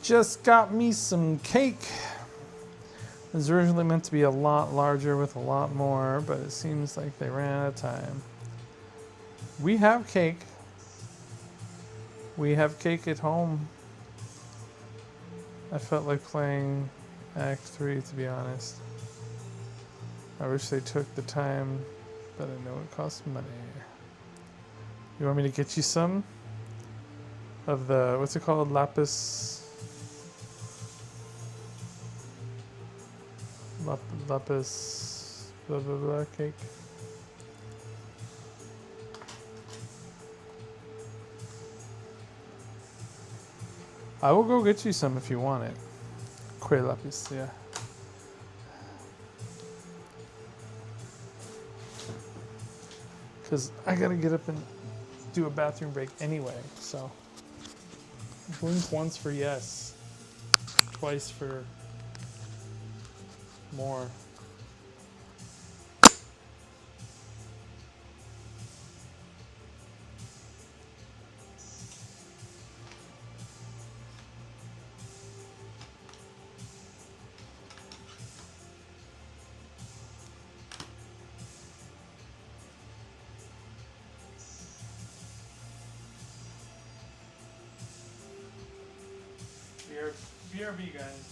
Just got me some cake. It was originally meant to be a lot larger with a lot more, but it seems like they ran out of time. We have cake. We have cake at home. I felt like playing Act 3, to be honest. I wish they took the time, but I know it costs money. You want me to get you some of the, what's it called, lapis blah blah blah cake? I will go get you some if you want it. Que lapis, yeah. Because I gotta get up and do a bathroom break anyway, so. Blink once for yes, twice for more. BRB, guys.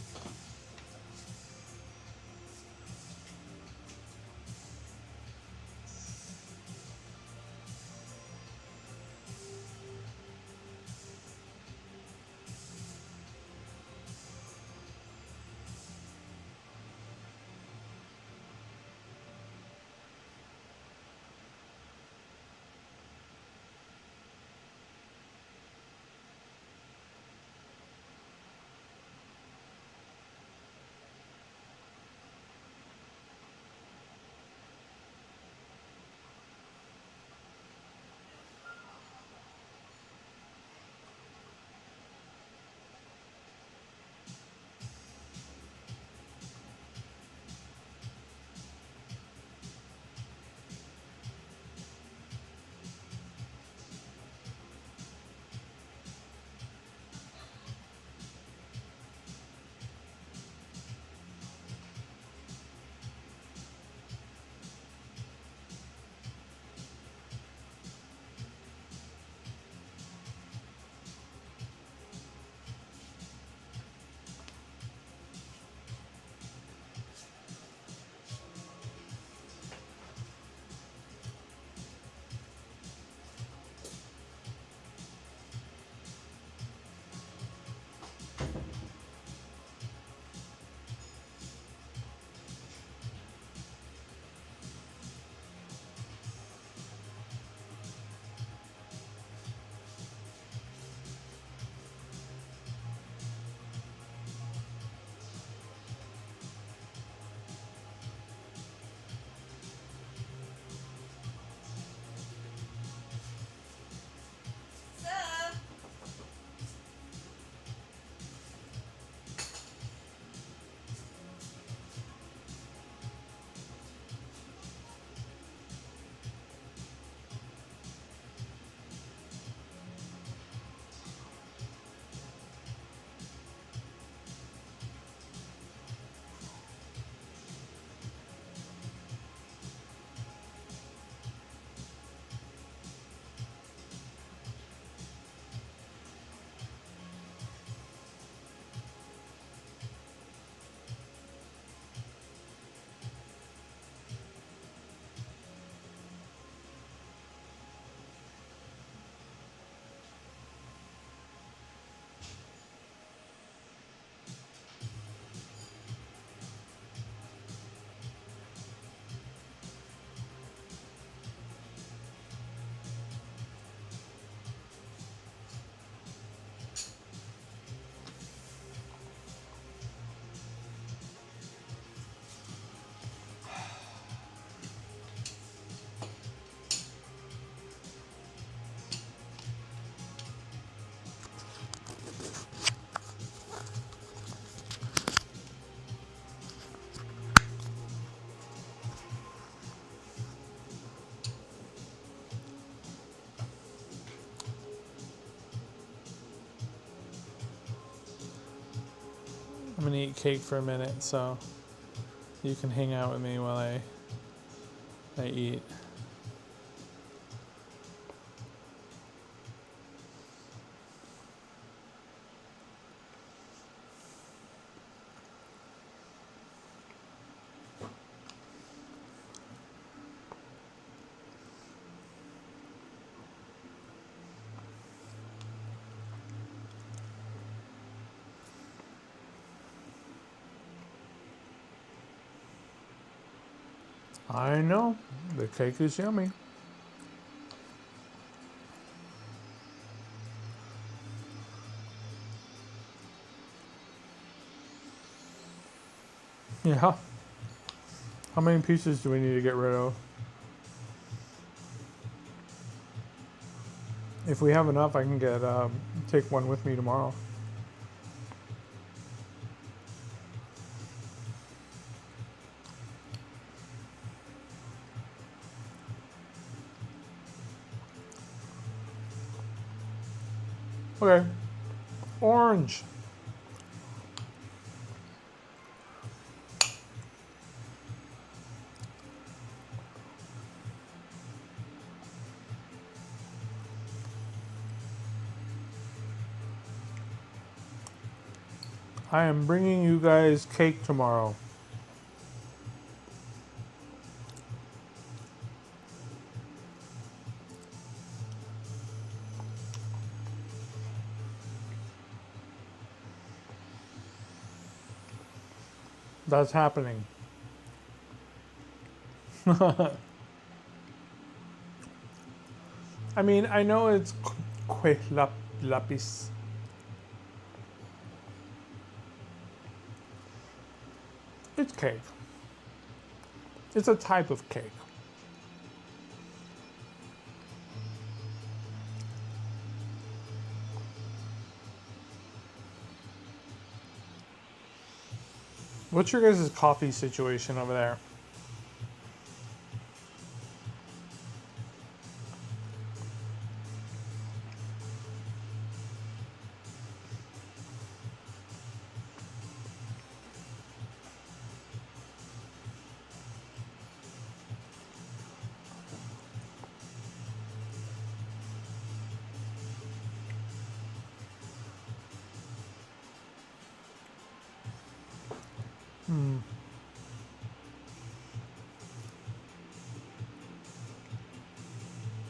I'm gonna eat cake for a minute, so you can hang out with me while I eat. I know, the cake is yummy. Yeah. How many pieces do we need to get rid of? If we have enough, I can get take one with me tomorrow. Okay. Orange. I am bringing you guys cake tomorrow. That's happening. I mean, I know it's lapis. It's cake. It's a type of cake. What's your guys' coffee situation over there?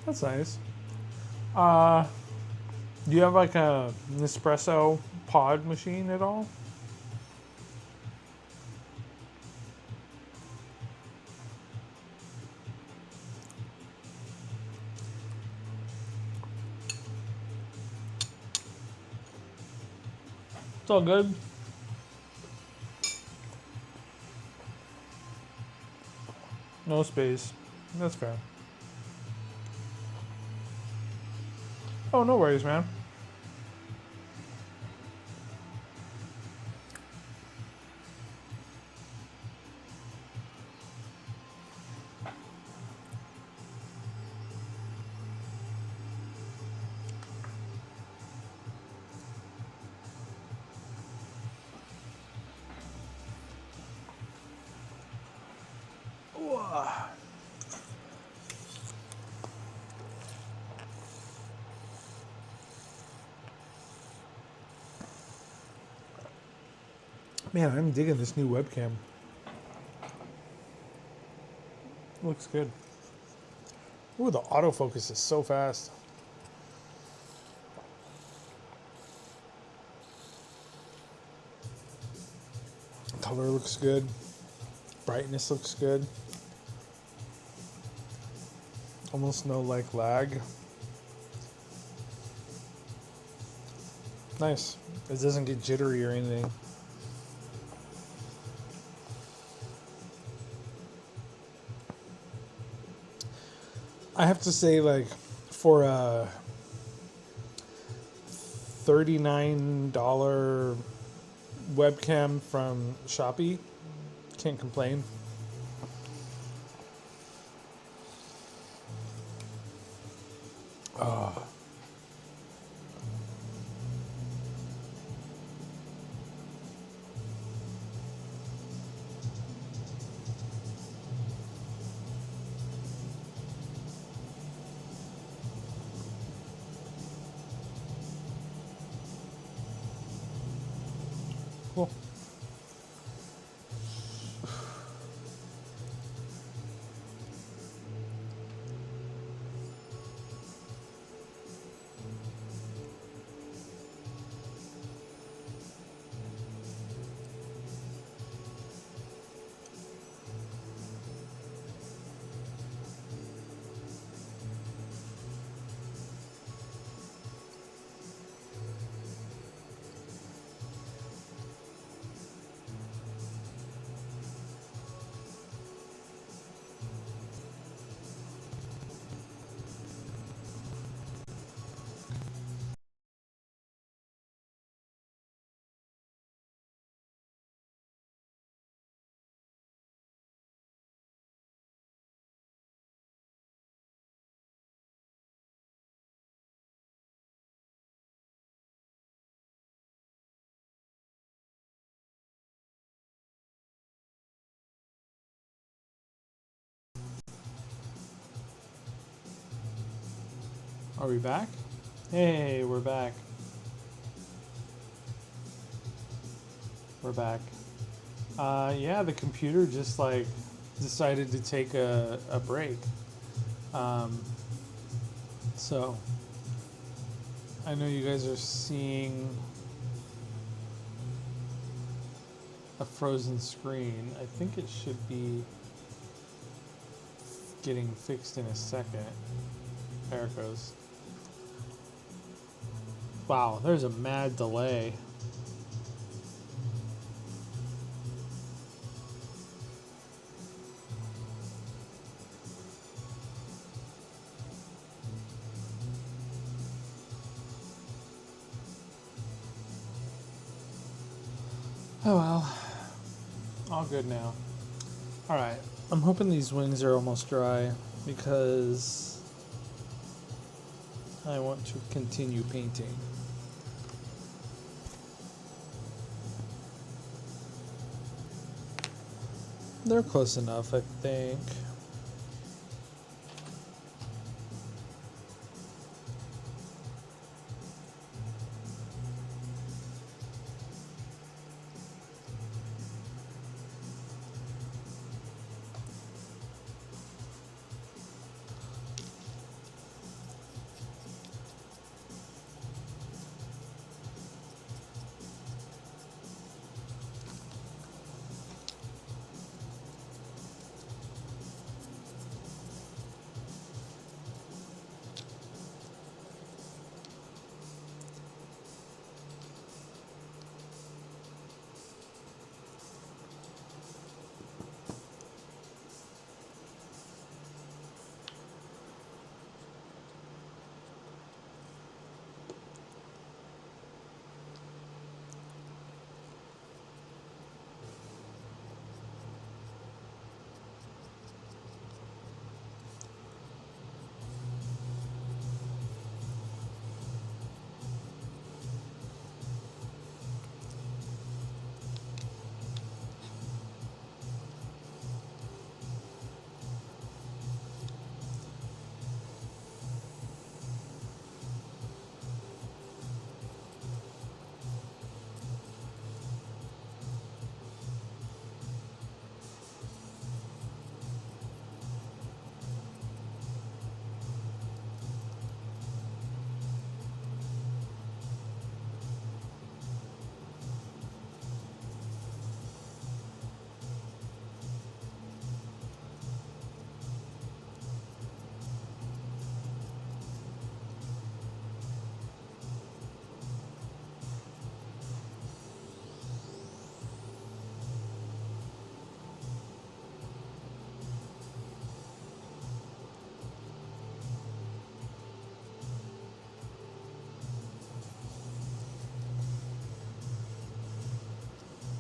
That's nice. Do you have like a Nespresso pod machine at all? It's all good. No space. That's fair. Oh, no worries, man. Man, I'm digging this new webcam. Looks good. Ooh, the autofocus is so fast. Color looks good. Brightness looks good. Almost no like lag. Nice. It doesn't get jittery or anything. I have to say, like, for a $39 webcam from Shopee, can't complain. Oh. Cool. Are we back? Hey, we're back. We're back. Yeah, the computer just like decided to take a break. So I know you guys are seeing a frozen screen. I think it should be getting fixed in a second. There it goes. Wow, there's a mad delay. Oh well, all good now. Alright, I'm hoping these wings are almost dry because I want to continue painting. They're close enough, I think.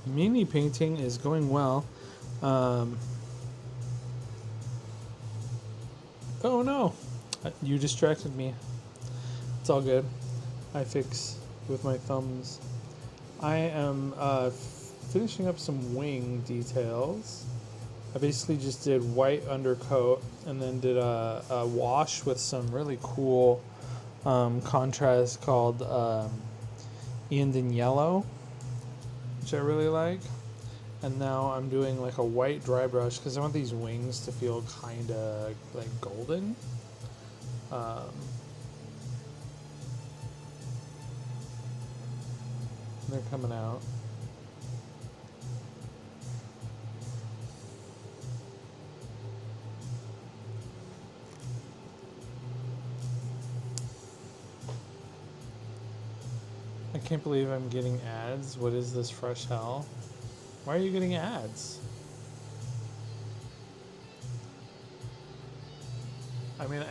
Mini painting is going well. Oh no, you distracted me. It's all good. I fix with my thumbs. I am finishing up some wing details. I basically just did white undercoat and then did a wash with some really cool contrast called Indian Yellow. which I really like. And now I'm doing like a white dry brush because I want these wings to feel kind of like golden. They're coming out. I can't believe I'm getting ads. What is this fresh hell? Why are you getting ads? I mean,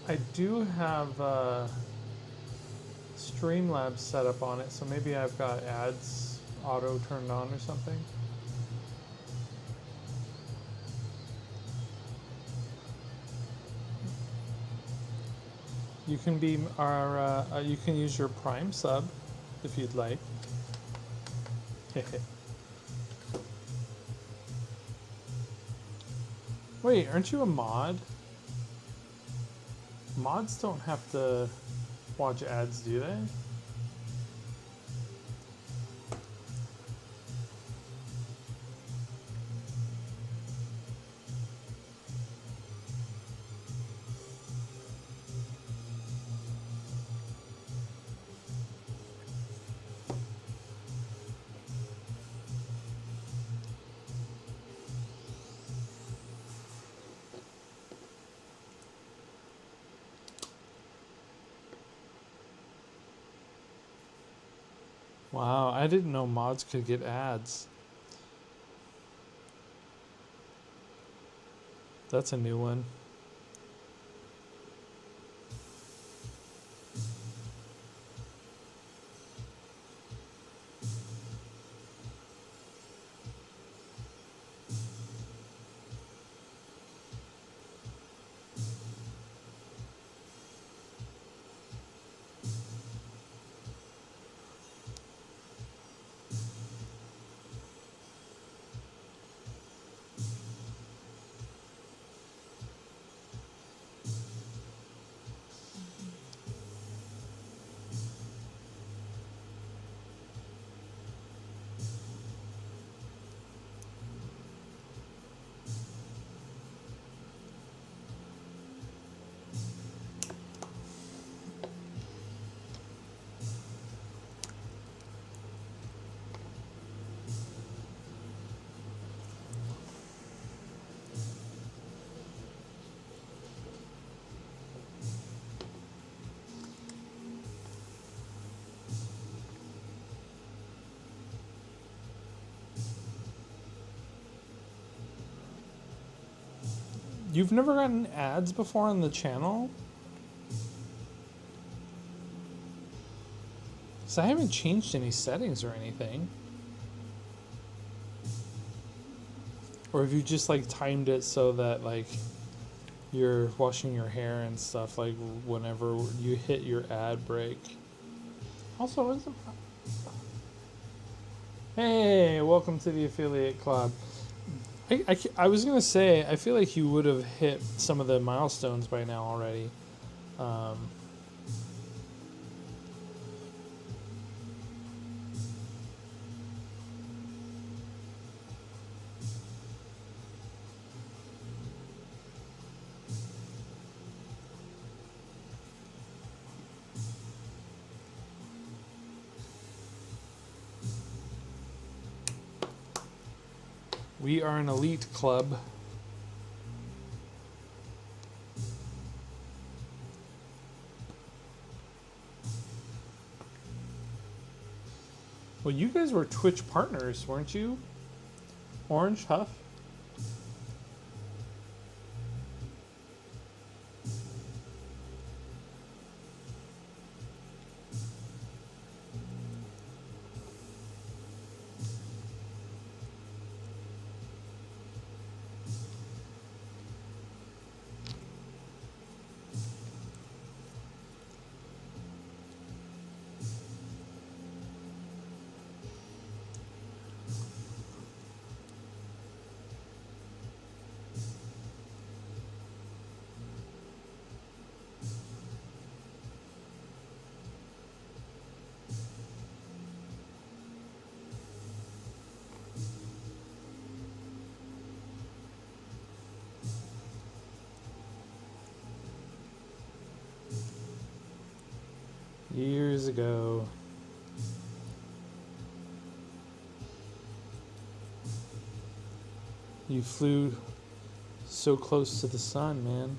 I do have Streamlabs set up on it, so maybe I've got ads auto turned on or something. You can be our, you can use your Prime sub if you'd like. Wait, aren't you a mod? Mods don't have to watch ads, do they? Wow, I didn't know mods could get ads. That's a new one. You've never gotten ads before on the channel? So I haven't changed any settings or anything. Or have you just like timed it so that like you're washing your hair and stuff like whenever you hit your ad break? Also, hey, welcome to the affiliate club. I was gonna say, I feel like you would have hit some of the milestones by now already. We are an elite club. Well, you guys were Twitch partners, weren't you? Orange Huff? Years ago. You flew so close to the sun, man.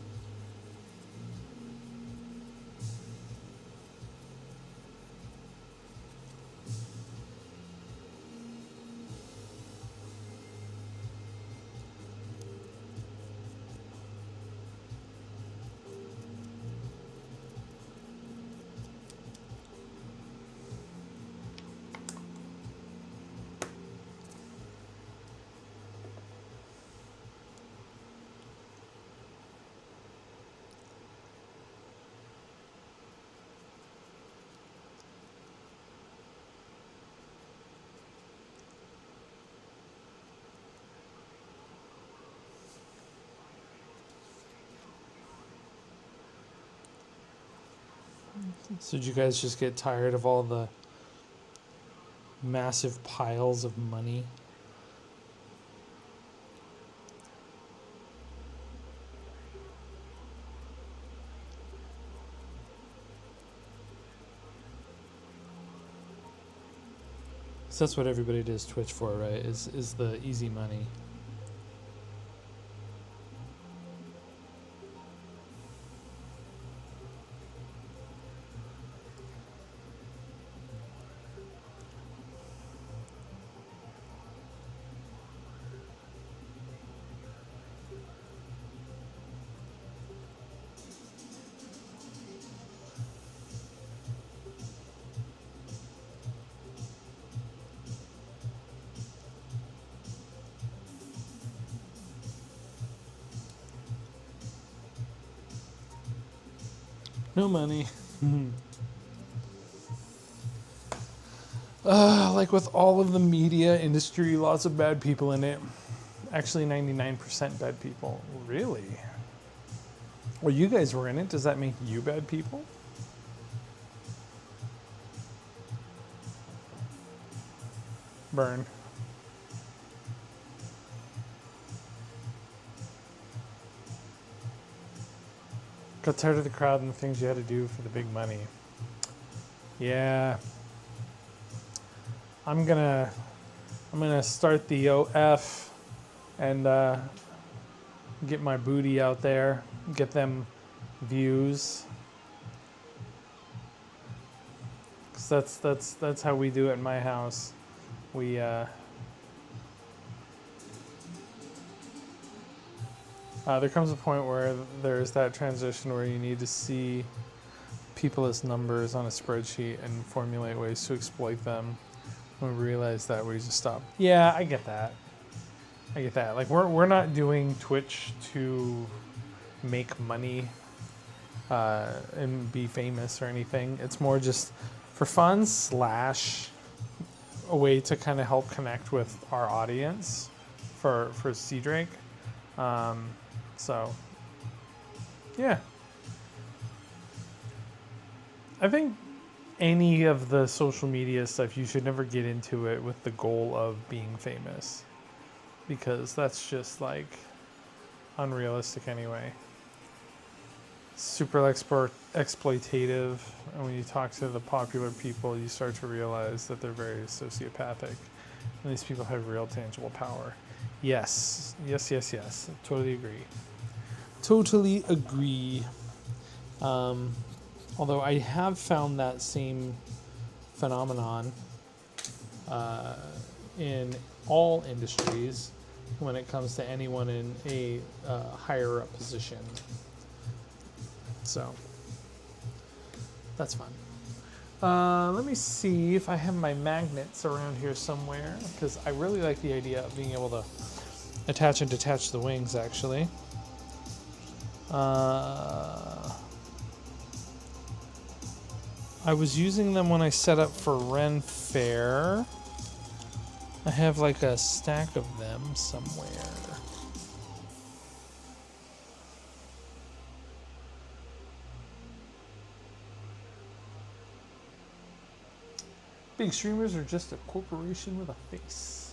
So did you guys just get tired of all the massive piles of money? So that's what everybody does Twitch for, right? Is the easy money. No money. Like with all of the media industry, lots of bad people in it. Actually, 99% bad people. Really? Well, you guys were in it. Does that make you bad people? Burn. Got tired of the crowd and the things you had to do for the big money. Yeah. I'm gonna start the OF and get my booty out there, get them views. 'Cause that's how we do it in my house. We there comes a point where there's that transition where you need to see people as numbers on a spreadsheet and formulate ways to exploit them. When we realize that, we just stop. Yeah, I get that. Like we're not doing Twitch to make money and be famous or anything. It's more just for fun / a way to kind of help connect with our audience for Seadrake. So yeah, I think any of the social media stuff, you should never get into it with the goal of being famous, because that's just like unrealistic anyway. Super exploitative, and when you talk to the popular people, you start to realize that they're very sociopathic, and these people have real tangible power. Yes. Totally agree. Although I have found that same phenomenon in all industries when it comes to anyone in a higher up position. So that's fun. Let me see if I have my magnets around here somewhere, because I really like the idea of being able to attach and detach the wings, actually. I was using them when I set up for Ren Fair. I have like a stack of them somewhere. Big streamers are just a corporation with a face.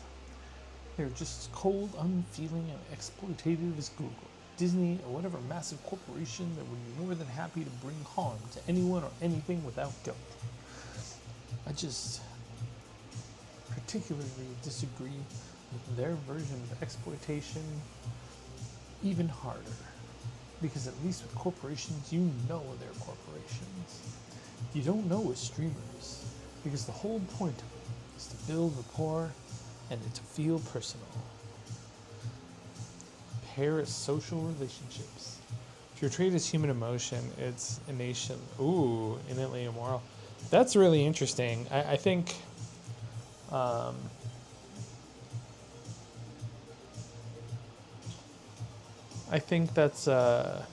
They're just as cold, unfeeling, and exploitative as Google. Disney or whatever massive corporation that would be more than happy to bring harm to anyone or anything without guilt. I just particularly disagree with their version of exploitation even harder. Because at least with corporations, you know they're corporations. You don't know with streamers. Because the whole point of it is to build rapport and to feel personal. Parasocial relationships. If your trait is human emotion, it's innately immoral. That's really interesting. I think I think that's a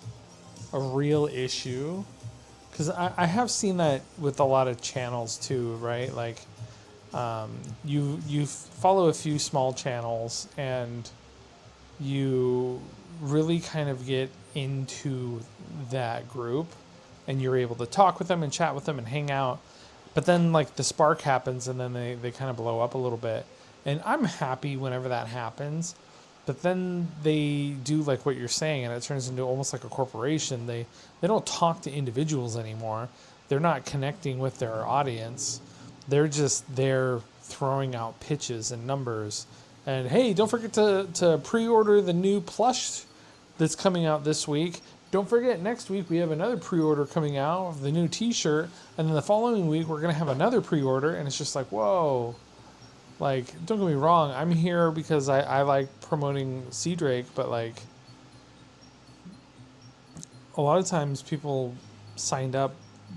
real issue, because I have seen that with a lot of channels too, right? Like, you follow a few small channels and you really kind of get into that group, and you're able to talk with them and chat with them and hang out. But then like the spark happens, and then they kind of blow up a little bit. And I'm happy whenever that happens. But then they do like what you're saying, and it turns into almost like a corporation. They don't talk to individuals anymore. They're not connecting with their audience. They're just there throwing out pitches and numbers. And hey, don't forget to pre-order the new plush that's coming out this week. Don't forget, next week we have another pre-order coming out of the new t-shirt. And then the following week we're going to have another pre-order. And it's just like, whoa. Like, don't get me wrong, I'm here because I like promoting Seadrake, but like, a lot of times people signed up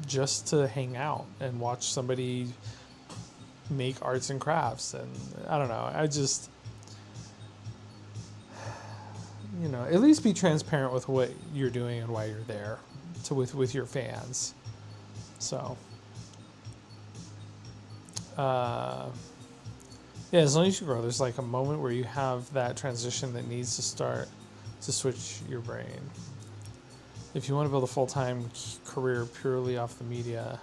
just to hang out and watch somebody make arts and crafts. And I don't know, I just, at least be transparent with what you're doing and why you're there with your fans. So, yeah, as long as you grow, there's like a moment where you have that transition that needs to start to switch your brain. If you want to build a full-time career purely off the media,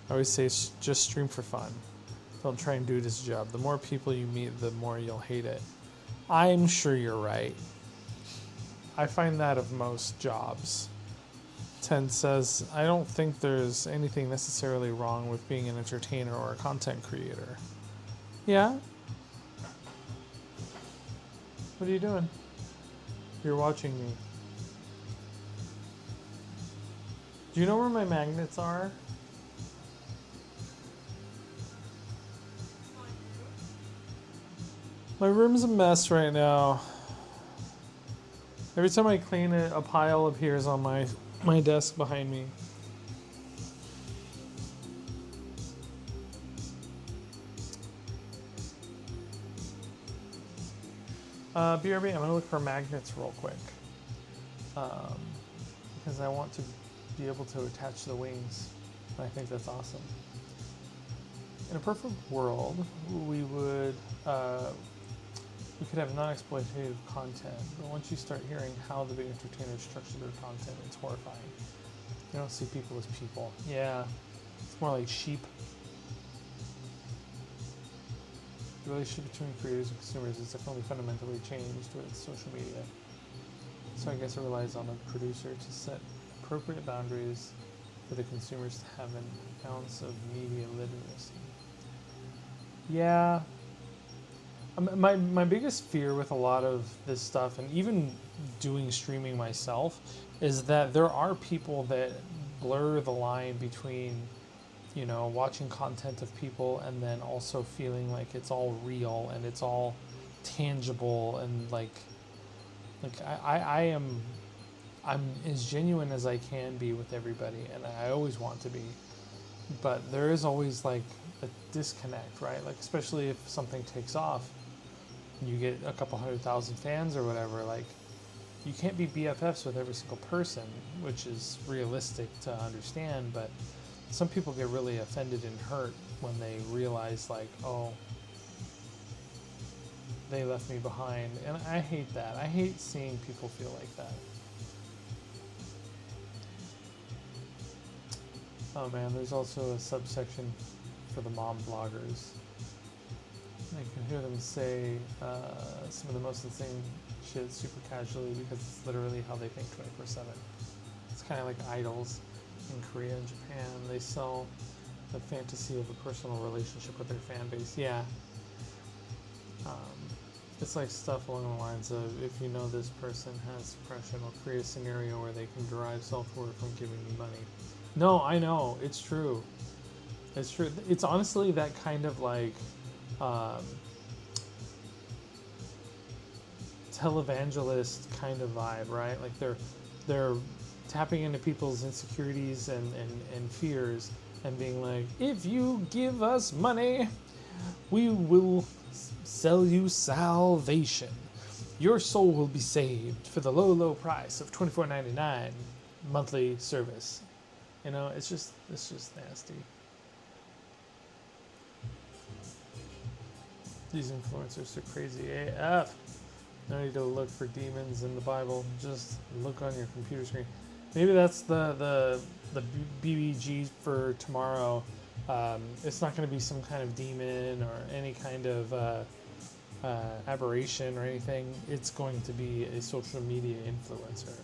I always say just stream for fun. Don't try and do it as a job. The more people you meet, the more you'll hate it. I'm sure you're right. I find that of most jobs. Ten says, I don't think there's anything necessarily wrong with being an entertainer or a content creator. Yeah? What are you doing? You're watching me. Do you know where my magnets are? My room's a mess right now. Every time I clean it, a pile appears on my desk behind me. BRB, I'm going to look for magnets real quick. Because I want to be able to attach the wings. And I think that's awesome. In a perfect world, we could have non-exploitative content, but once you start hearing how the big entertainers structure their content, it's horrifying. You don't see people as people. Yeah, it's more like sheep. The relationship between creators and consumers is definitely fundamentally changed with social media. So I guess it relies on the producer to set appropriate boundaries for the consumers to have an ounce of media literacy. Yeah. My biggest fear with a lot of this stuff, and even doing streaming myself, is that there are people that blur the line between, watching content of people and then also feeling like it's all real and it's all tangible, and I'm as genuine as I can be with everybody, and I always want to be, but there is always like a disconnect, right? Like, especially if something takes off, you get a couple 100,000 fans or whatever, like, you can't be BFFs with every single person, which is realistic to understand, but some people get really offended and hurt when they realize, like, oh, they left me behind. And I hate that. I hate seeing people feel like that. Oh man, there's also a subsection for the mom bloggers. I can hear them say some of the most insane shit super casually because it's literally how they think 24/7. It's kind of like idols in Korea and Japan. They sell the fantasy of a personal relationship with their fan base. Yeah. It's like stuff along the lines of, if you know this person has depression, we'll create a scenario where they can derive self-worth from giving you money. No, I know. It's true. It's true. It's honestly that kind of like um, televangelist kind of vibe, right? Like they're tapping into people's insecurities and fears and being like, if you give us money, we will sell you salvation. Your soul will be saved for the low, low price of $24.99 monthly service. You know, it's just nasty. These influencers are crazy AF. No need to look for demons in the Bible. Just look on your computer screen. Maybe that's the BBG for tomorrow. It's not going to be some kind of demon or any kind of aberration or anything. It's going to be a social media influencer.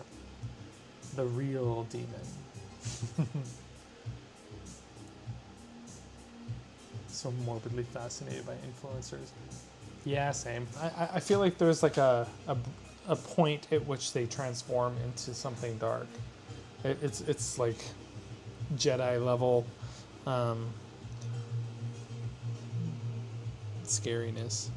The real demon. So morbidly fascinated by influencers. Yeah, same. I feel like there's like a point at which they transform into something dark. It's like Jedi level scariness.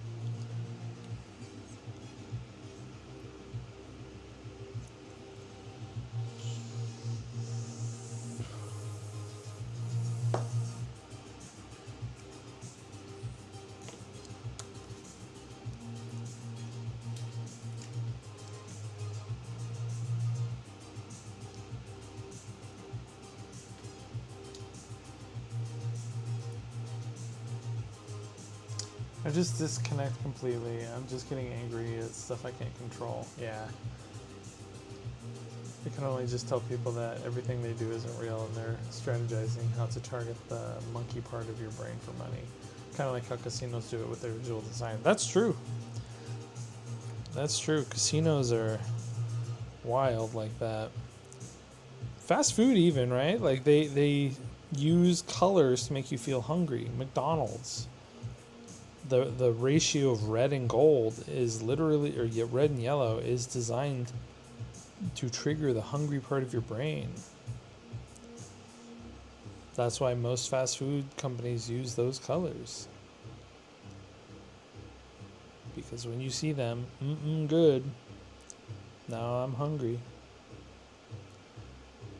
I just disconnect completely. I'm just getting angry at stuff I can't control. Yeah. I can only just tell people that everything they do isn't real and they're strategizing how to target the monkey part of your brain for money. Kind of like how casinos do it with their visual design. That's true. That's true. Casinos are wild like that. Fast food even, right? Like they use colors to make you feel hungry. McDonald's. The ratio of red and gold is literally, or red and yellow is designed to trigger the hungry part of your brain. That's why most fast food companies use those colors. Because when you see them, good. Now I'm hungry.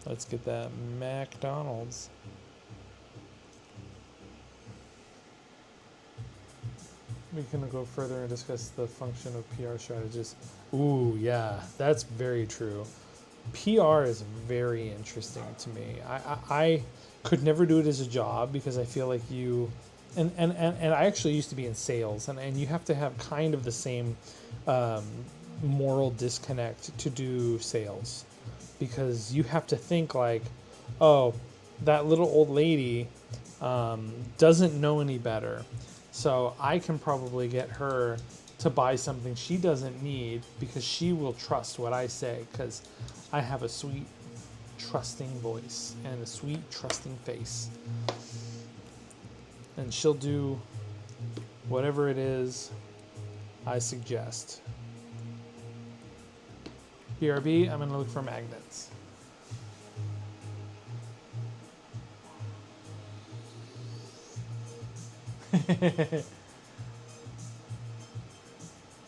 Let's get that McDonald's. We can go further and discuss the function of PR strategists. Ooh, yeah, that's very true. PR is very interesting to me. I could never do it as a job because I feel like you, and I actually used to be in sales, and you have to have kind of the same moral disconnect to do sales, because you have to think like, oh, that little old lady doesn't know any better. So I can probably get her to buy something she doesn't need because she will trust what I say, because I have a sweet, trusting voice and a sweet, trusting face. And she'll do whatever it is I suggest. BRB, I'm going to look for magnets.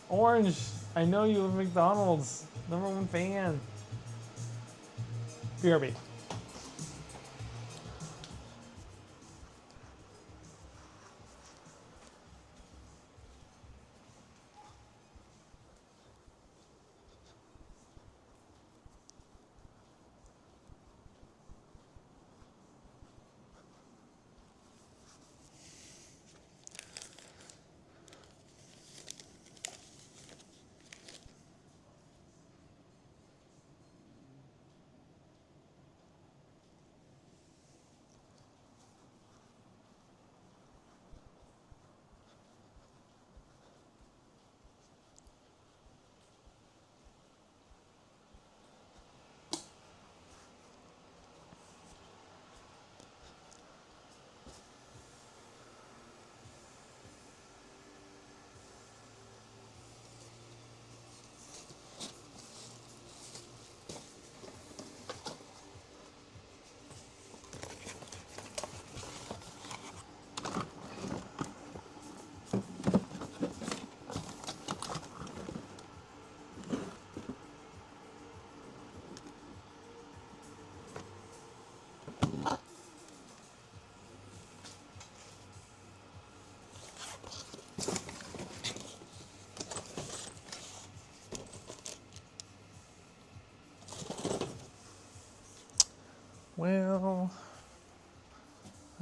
Orange, I know you love McDonald's. #1 fan. BRB.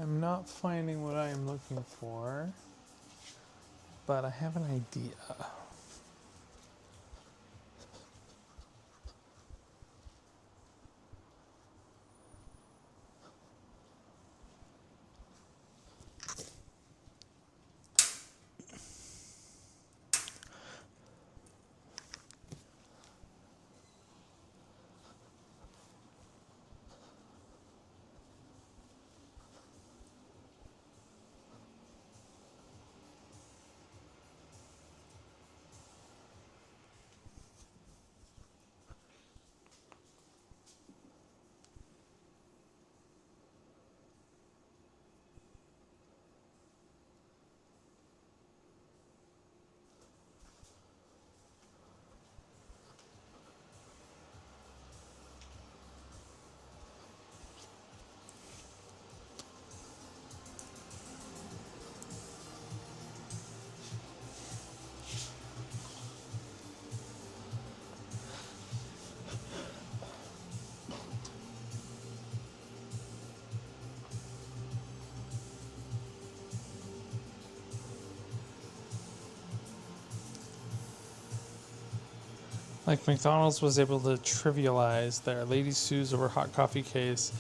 I'm not finding what I am looking for, but I have an idea. Like McDonald's was able to trivialize their lady sues over hot coffee case,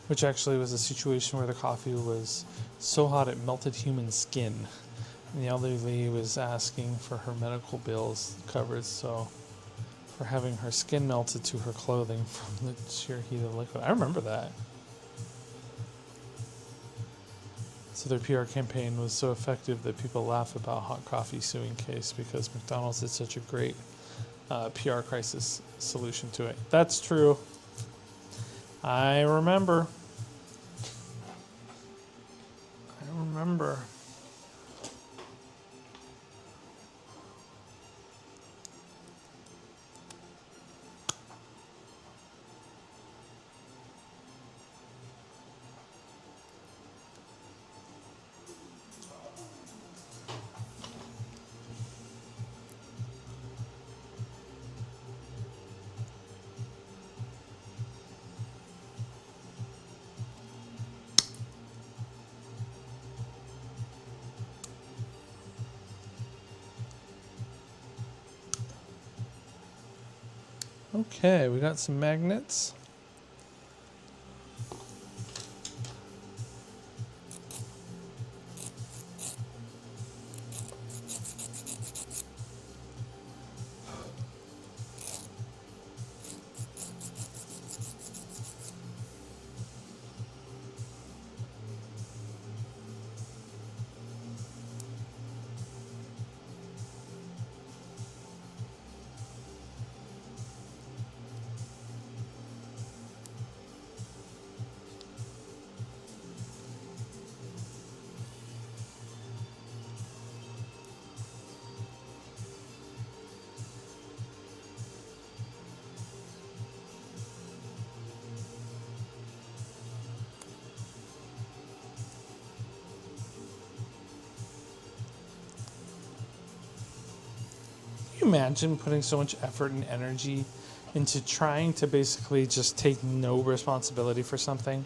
which actually was a situation where the coffee was so hot it melted human skin. And the elderly was asking for her medical bills covered, so for having her skin melted to her clothing from the sheer heat of the liquid. I remember that. So their PR campaign was so effective that people laugh about hot coffee suing case because McDonald's did such a great PR crisis solution to it. That's true. I remember. I remember. Okay, we got some magnets. Can you imagine putting so much effort and energy into trying to basically just take no responsibility for something,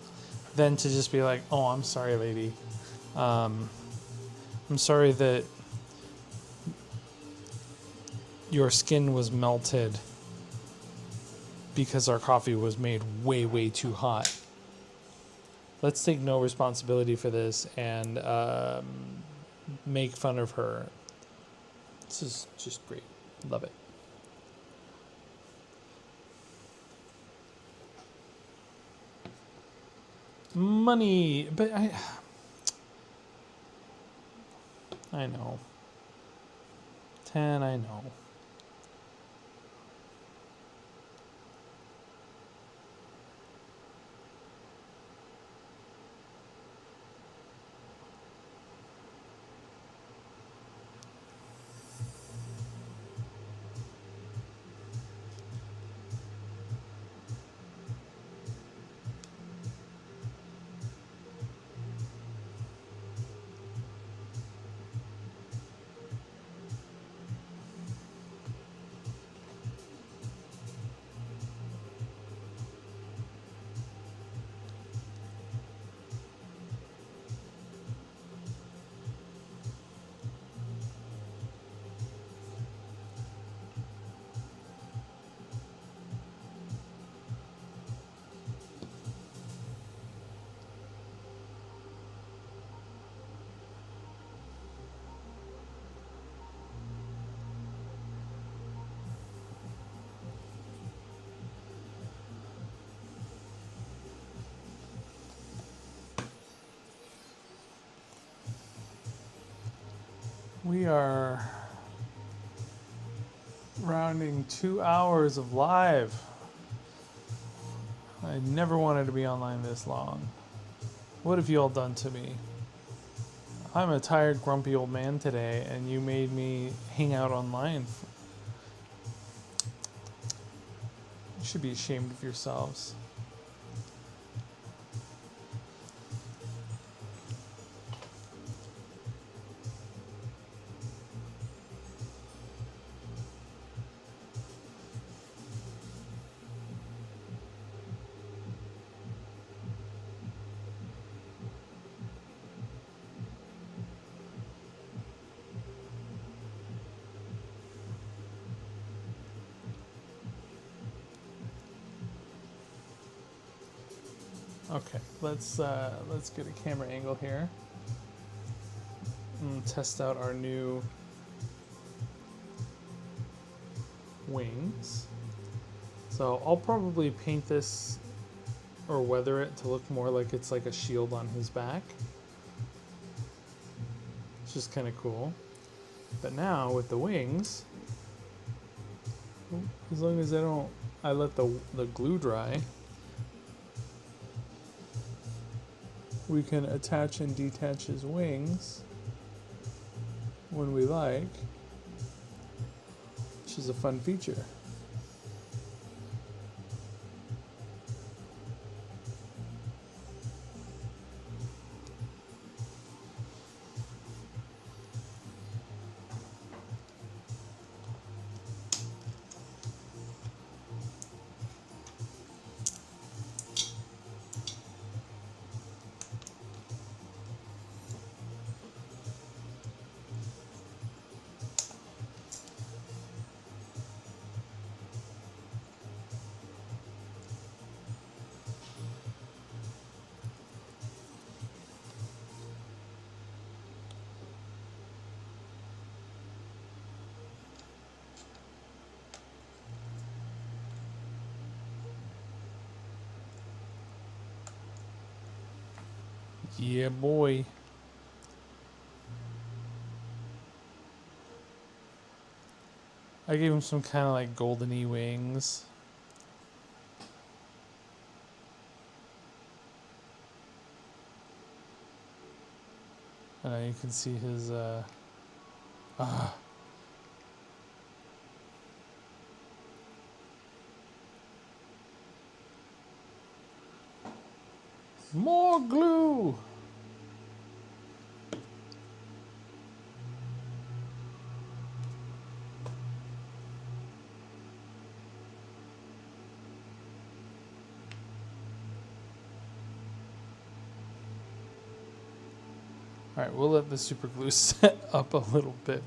then to just be like, oh, I'm sorry, lady. I'm sorry that your skin was melted because our coffee was made way, way too hot. Let's take no responsibility for this and make fun of her. This is just great. Love it. Money, but I know. 10, I know. We are rounding 2 hours of live. I never wanted to be online this long. What have you all done to me? I'm a tired, grumpy old man today, and you made me hang out online. You should be ashamed of yourselves. Okay, let's get a camera angle here and test out our new wings. So I'll probably paint this or weather it to look more like it's like a shield on his back. It's just kind of cool. But now with the wings, as long as I let the glue dry, we can attach and detach his wings when we like, which is a fun feature. Yeah, boy. I gave him some kind of like goldeny wings. You can see his more glue. All right, we'll let the super glue set up a little bit.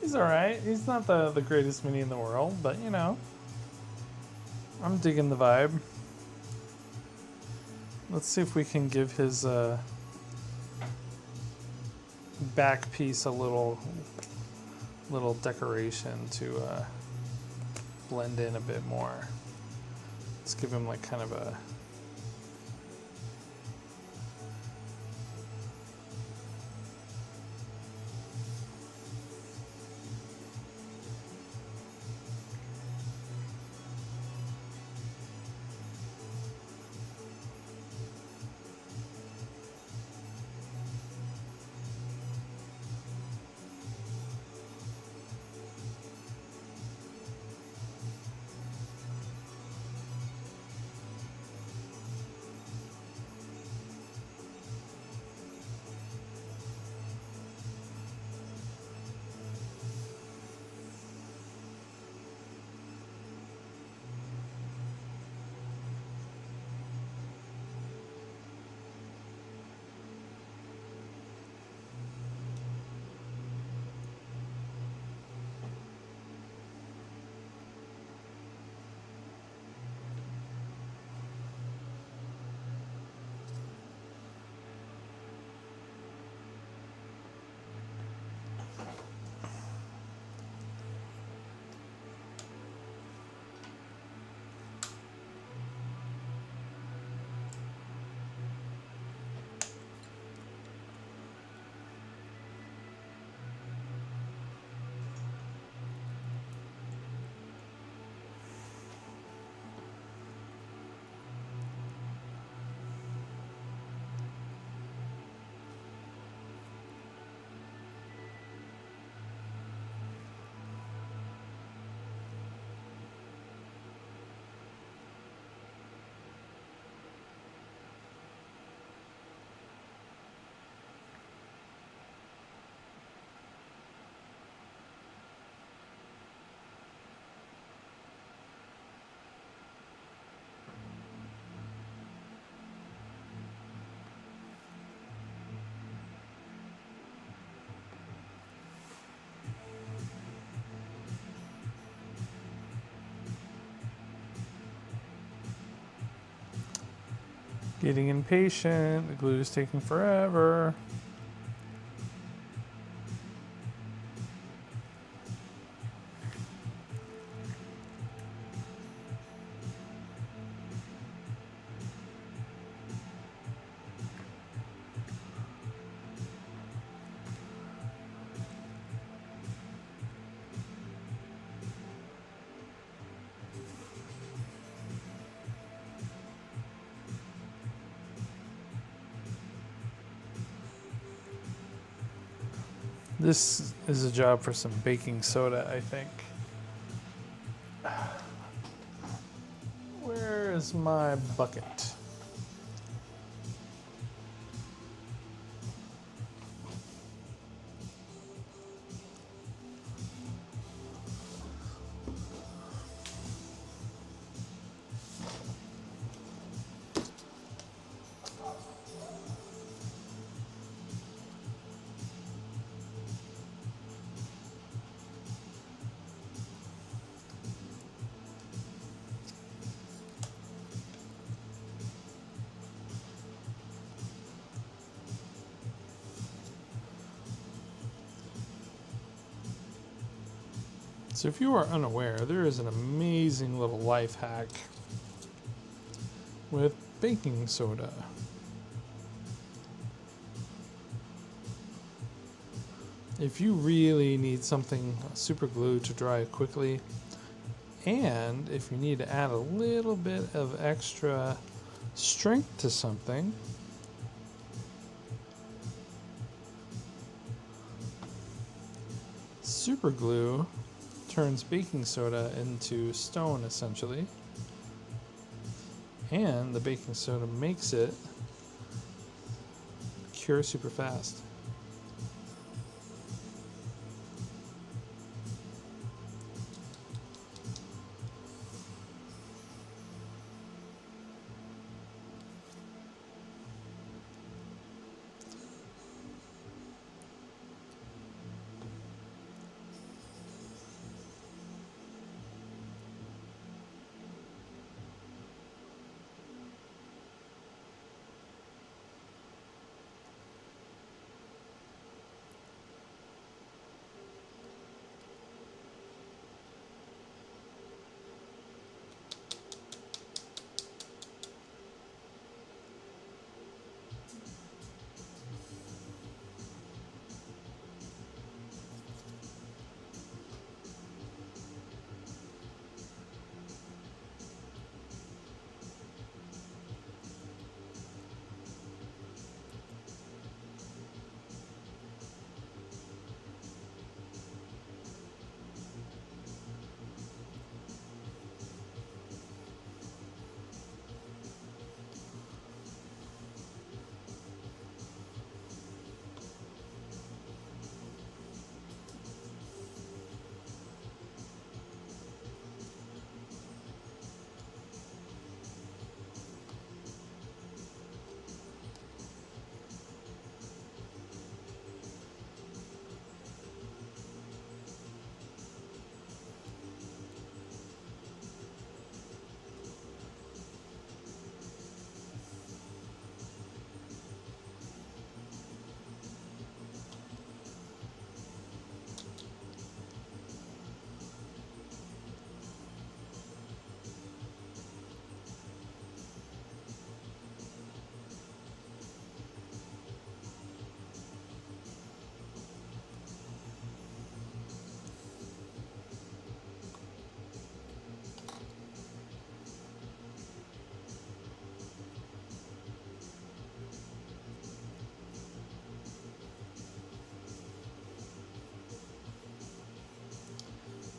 He's alright. He's not the greatest mini in the world, but you know, I'm digging the vibe. Let's see if we can give his back piece a little decoration to blend in a bit more. Let's give him like kind of a Getting impatient. The glue is taking forever. This is a job for some baking soda, I think. Where is my bucket? So if you are unaware, there is an amazing little life hack with baking soda. If you really need something super glue to dry quickly, and if you need to add a little bit of extra strength to something, super glue turns baking soda into stone essentially, and the baking soda makes it cure super fast.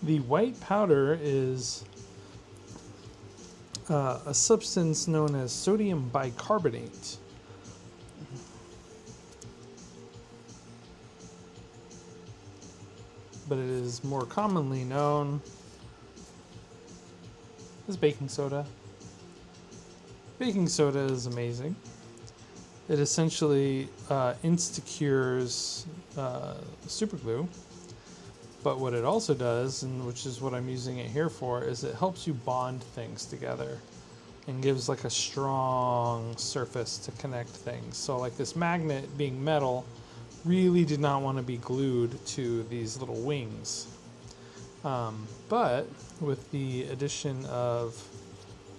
The white powder is a substance known as sodium bicarbonate. But it is more commonly known as baking soda. Baking soda is amazing. It essentially insta-cures super glue. But what it also does, and which is what I'm using it here for, is it helps you bond things together. and gives like a strong surface to connect things. So like this magnet being metal really did not want to be glued to these little wings. But with the addition of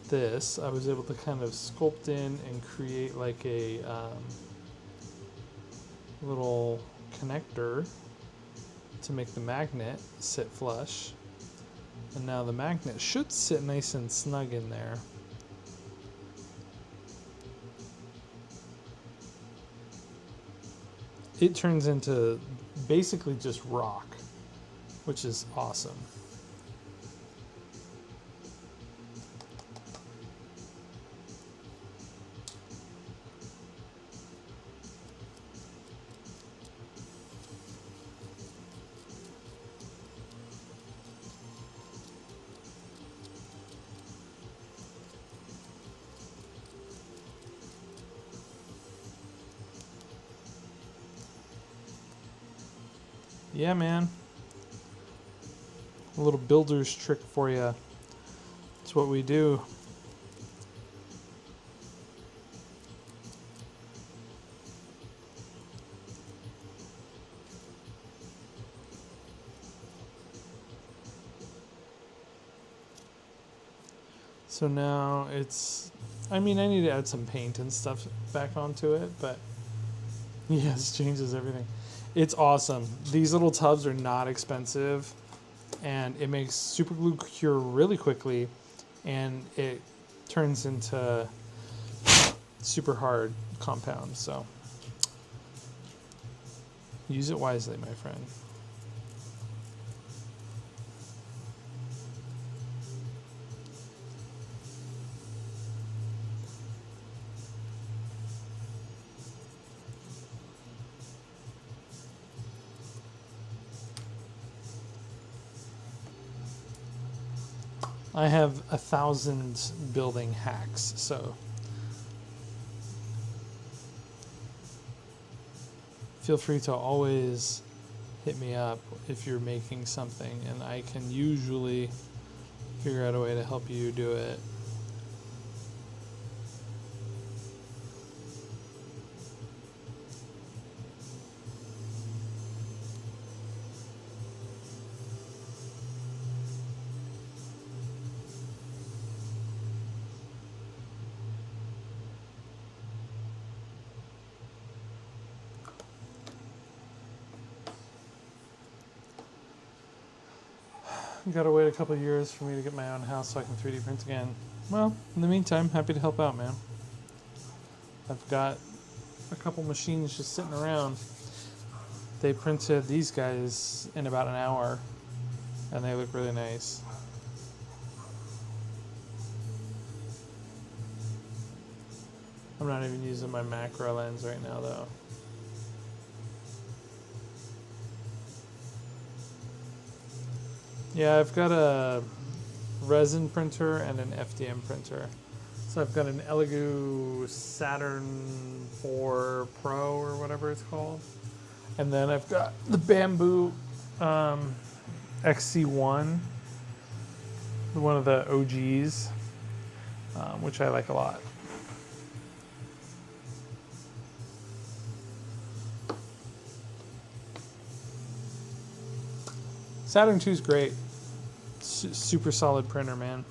this, I was able to kind of sculpt in and create like a little connector to make the magnet sit flush. And now the magnet should sit nice and snug in there. It turns into basically just rock, which is awesome. Yeah, man. A little builder's trick for you. It's what we do. So now it's, I mean, I need to add some paint and stuff back onto it, but yes, changes everything. It's awesome. These little tubs are not expensive, and it makes super glue cure really quickly, and it turns into super hard compound. So use it wisely, my friend. I have 1,000 building hacks, so feel free to always hit me up if you're making something, and I can usually figure out a way to help you do it. Gotta wait a couple of years for me to get my own house so I can 3D print again. Well, in the meantime, happy to help out, man. I've got a couple machines just sitting around. They printed these guys in about an hour, and they look really nice. I'm not even using my macro lens right now, though. Yeah, I've got a resin printer and an FDM printer. So I've got an Elegoo Saturn 4 Pro or whatever it's called. And then I've got the Bamboo XC1, one of the OGs, which I like a lot. Saturn 2 is great. Super solid printer, man.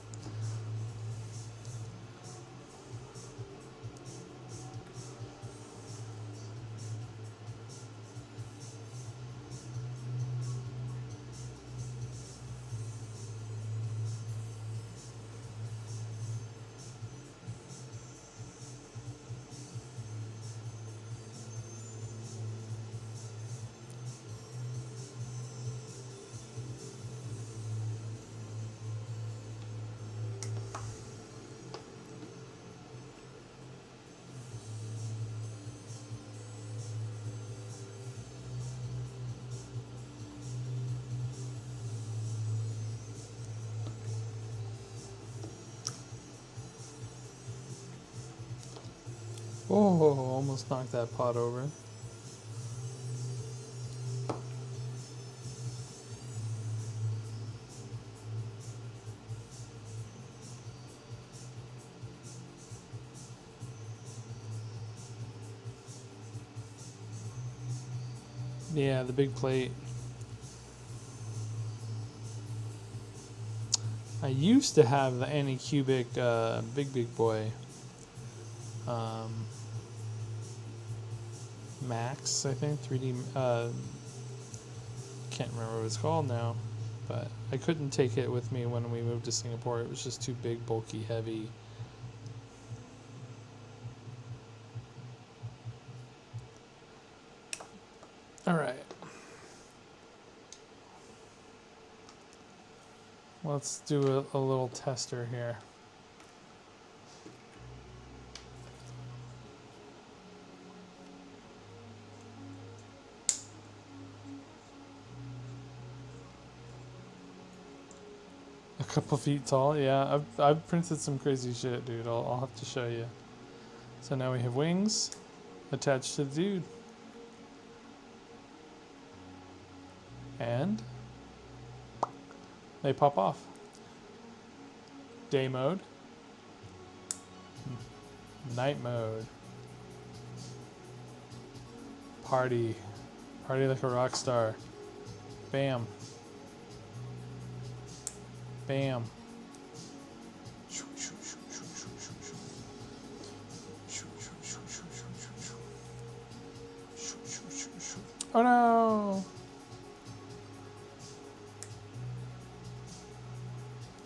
Oh, almost knocked that pot over. Yeah, the big plate. I used to have the Anycubic big boy. Max, I think, 3D. Can't remember what it's called now, but I couldn't take it with me when we moved to Singapore. It was just too big, bulky, heavy. All right. Let's do a little tester here. A couple feet tall, yeah. I've printed some crazy shit, dude. I'll have to show you. So now we have wings attached to the dude. And they pop off. Day mode. Night mode. Party. Party like a rock star. Bam. Bam. Oh no!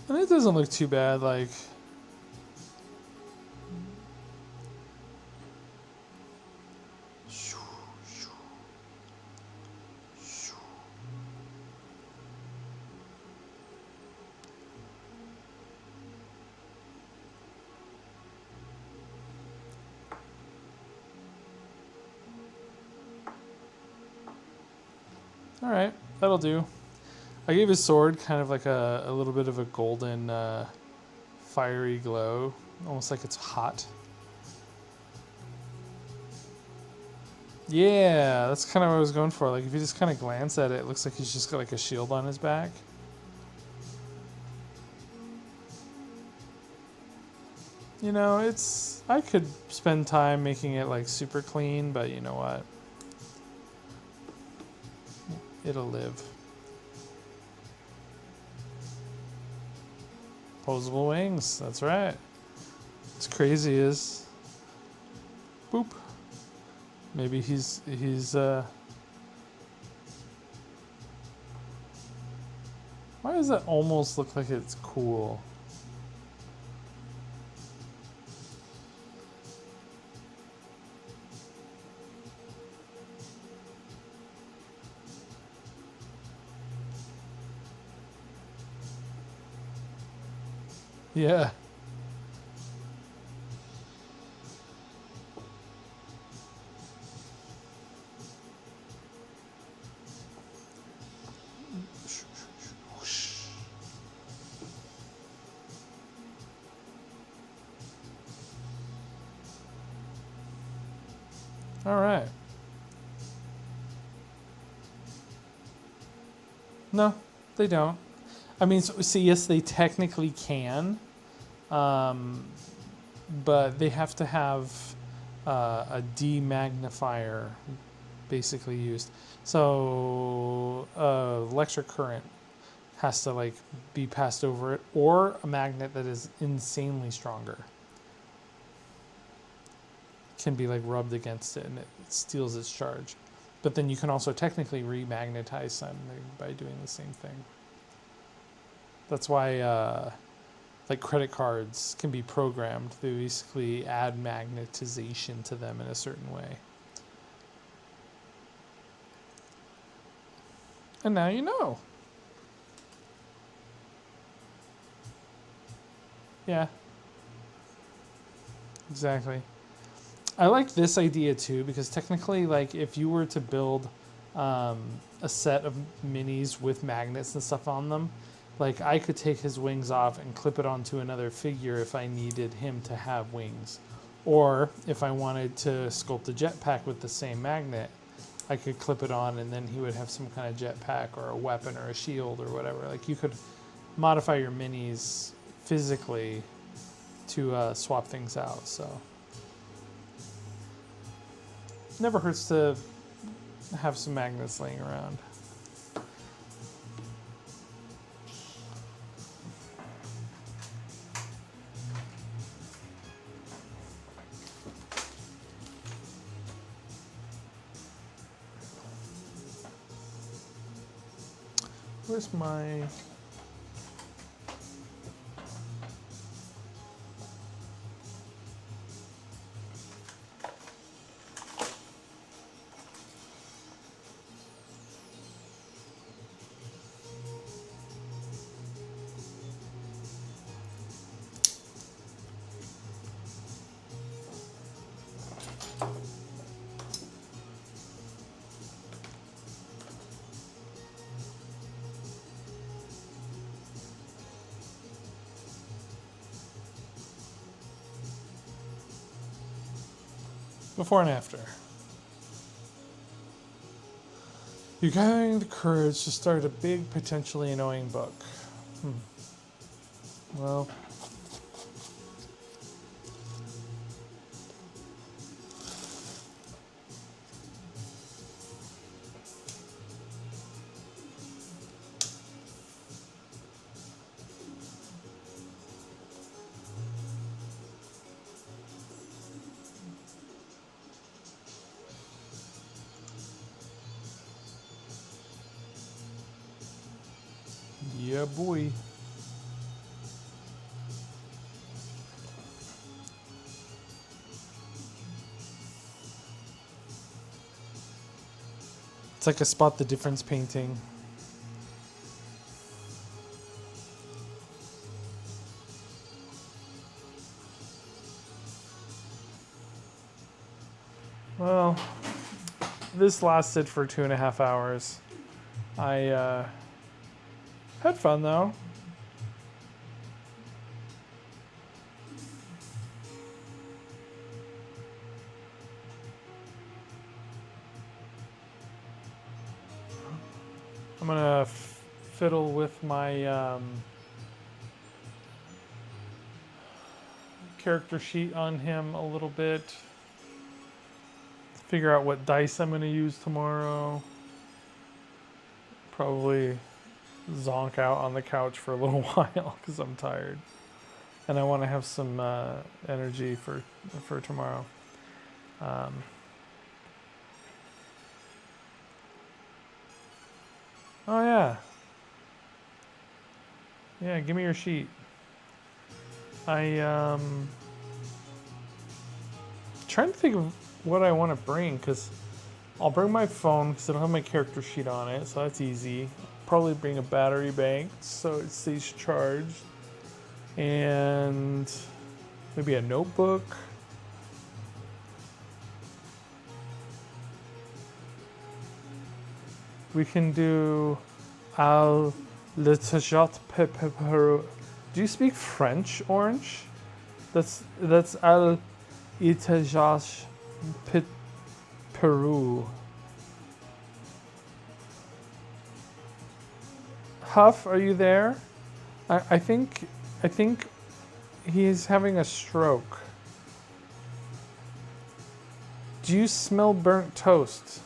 And it doesn't look too bad, like... Alright, that'll do. I gave his sword kind of like a little bit of a golden, fiery glow, almost like it's hot. Yeah, that's kind of what I was going for. Like, if you just kind of glance at it, it looks like he's just got like a shield on his back. You know, it's... I could spend time making it like super clean, but you know what? It'll live. Posable wings, that's right. What's crazy is... Boop. Maybe he's why does that almost look like it's cool? Yeah. All right. No, they don't. I mean, so, see, yes, they technically can, but they have to have a demagnifier basically used. So, electric current has to like be passed over it, or a magnet that is insanely stronger can be like rubbed against it and it steals its charge. But then you can also technically remagnetize something by doing the same thing. That's why like credit cards can be programmed to basically add magnetization to them in a certain way. And now you know. Yeah. Exactly. I like this idea too, because technically, like, if you were to build a set of minis with magnets and stuff on them, like, I could take his wings off and clip it onto another figure if I needed him to have wings. Or if I wanted to sculpt a jetpack with the same magnet, I could clip it on and then he would have some kind of jetpack or a weapon or a shield or whatever. Like, you could modify your minis physically to swap things out, so... Never hurts to have some magnets laying around. Where's my... Before and after. You're gathering the courage to start a big, potentially annoying book. Well, yeah, boy. It's like a spot the difference painting. Well, this lasted for 2.5 hours. I had fun though. I'm gonna fiddle with my character sheet on him a little bit. Figure out what dice I'm gonna use tomorrow. Probably zonk out on the couch for a little while because I'm tired, and I want to have some energy for tomorrow. Oh yeah, give me your sheet. Trying to think of what I want to bring, because I'll bring my phone because it'll have my character sheet on it, so that's easy. Probably bring a battery bank so it stays charged, and maybe a notebook. We can do al letajat peperu. Do you speak French, Orange? That's al itajat Peru. Huff, are you there? I think he's having a stroke. Do you smell burnt toast?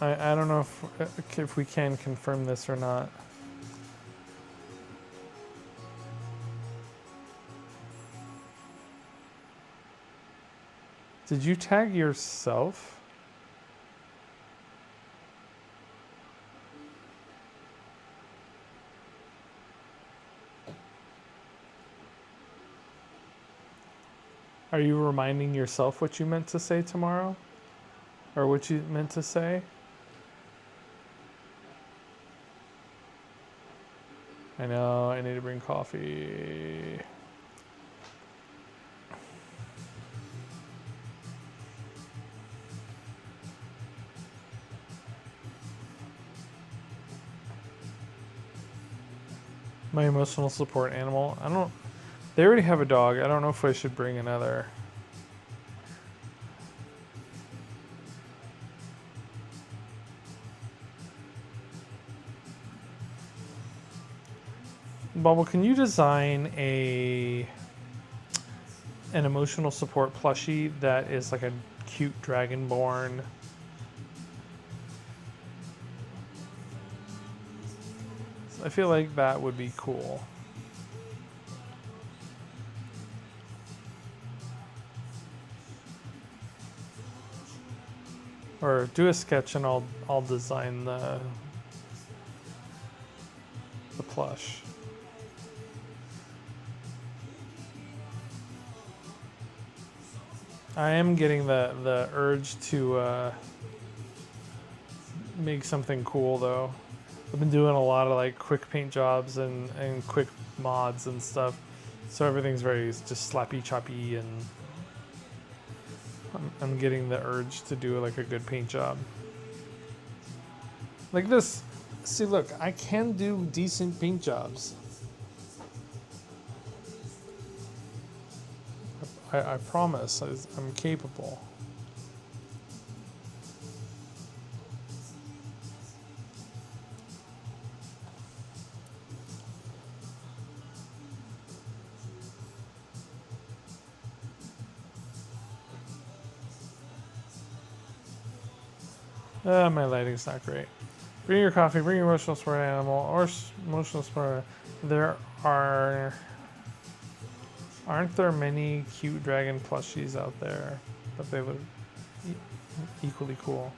I don't know if we can confirm this or not. Did you tag yourself? Are you reminding yourself what you meant to say tomorrow? Or what you meant to say? I know, I need to bring coffee. My emotional support animal. They already have a dog. I don't know if I should bring another. Bubble, can you design an emotional support plushie that is like a cute dragonborn? I feel like that would be cool. Or do a sketch and I'll design the plush. I am getting the urge to make something cool though. I've been doing a lot of like quick paint jobs and quick mods and stuff, so everything's very just slappy choppy, and I'm getting the urge to do like a good paint job. Like this. See, look, I can do decent paint jobs. I promise, I'm capable. My lighting's not great. Bring your coffee, bring your emotional support animal, or emotional support. Aren't there many cute dragon plushies out there? But they look equally cool.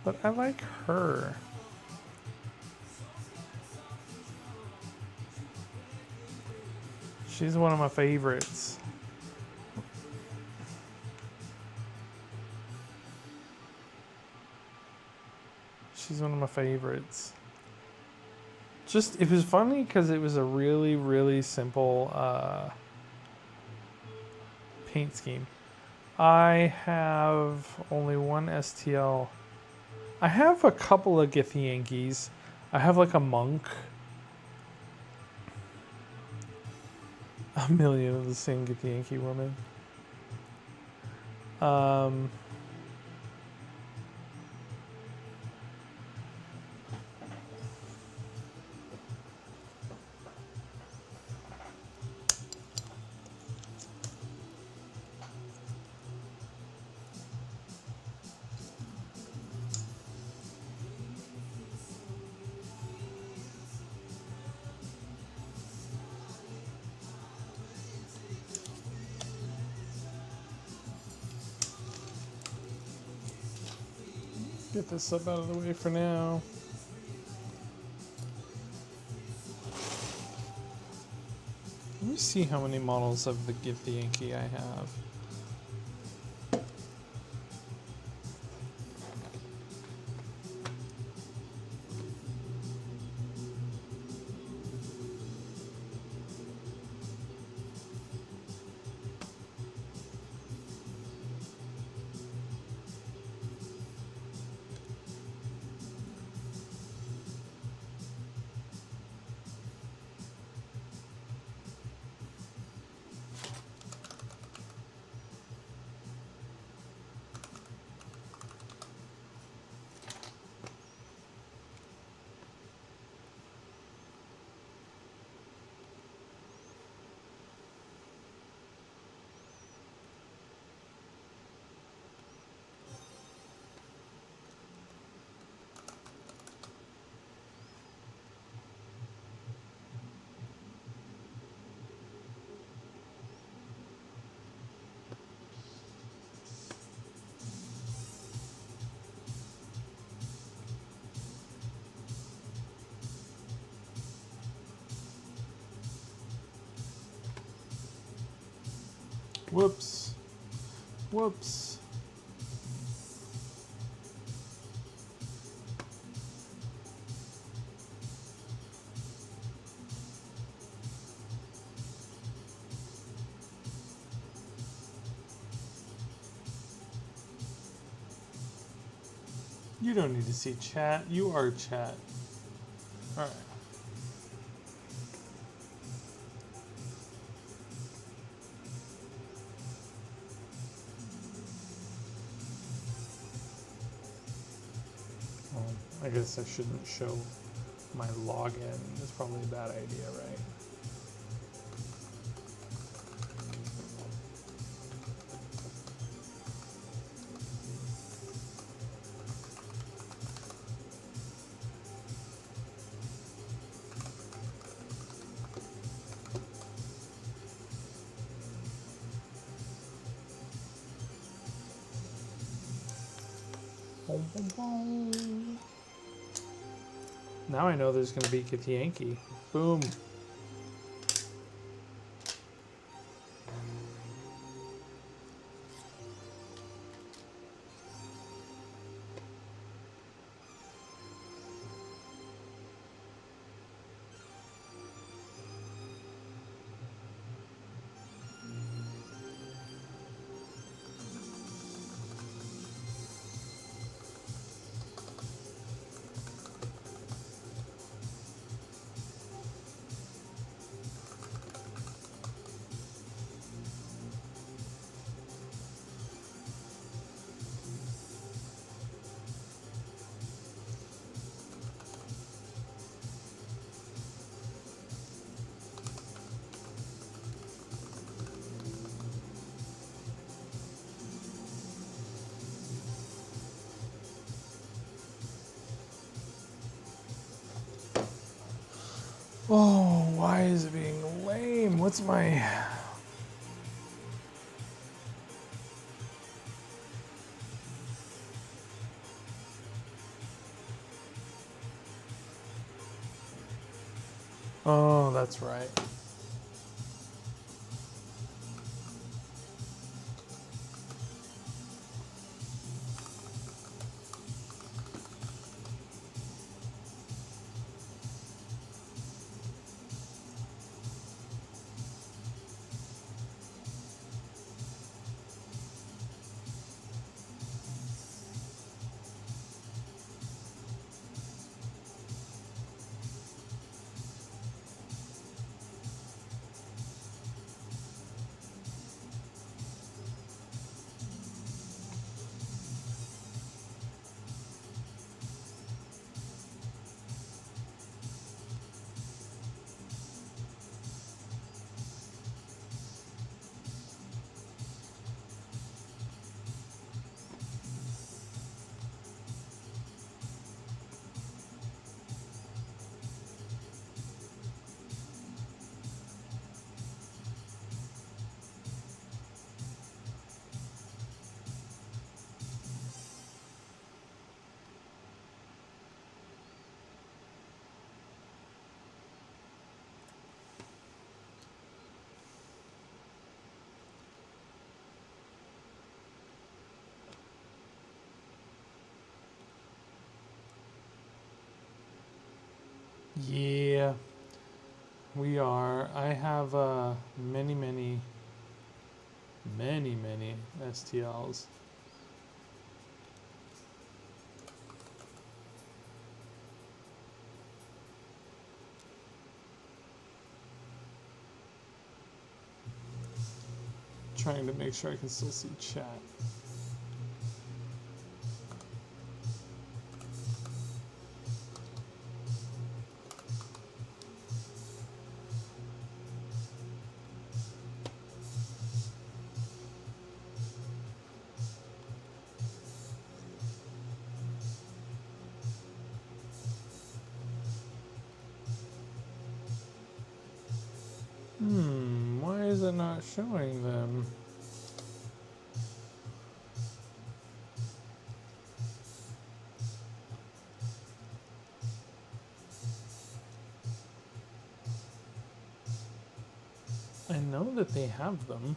But I like her. She's one of my favorites. She's one of my favorites. Just, it was funny because it was a really, really simple paint scheme. I have only one STL. I have a couple of Githyankies. I have like a monk. A million of the same Githyanki woman. Get this up out of the way for now. Let me see how many models of the Githyanki I have. Whoops. Whoops. You don't need to see chat. You are chat. All right. I guess I shouldn't show my login is probably a bad idea, right? Boom, boom, boom. Now I know there's going to be Yankee. Boom. Oh, why is it being lame? What's my... Oh, that's right. Yeah, we are. I have many STLs. Trying to make sure I can still see chat. Why is it not showing them? I know that they have them.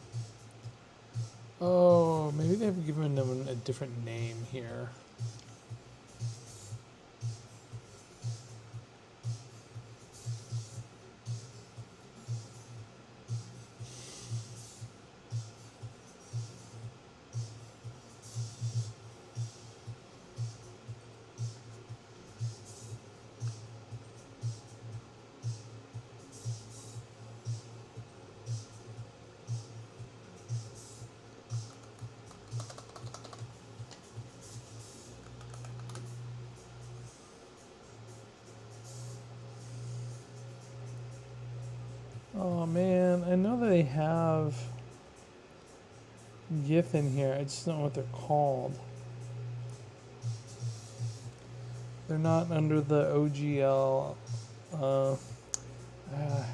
Oh, maybe they've given them a different name here. I know that they have GIF in here. I just don't know what they're called. They're not under the OGL. Yeah.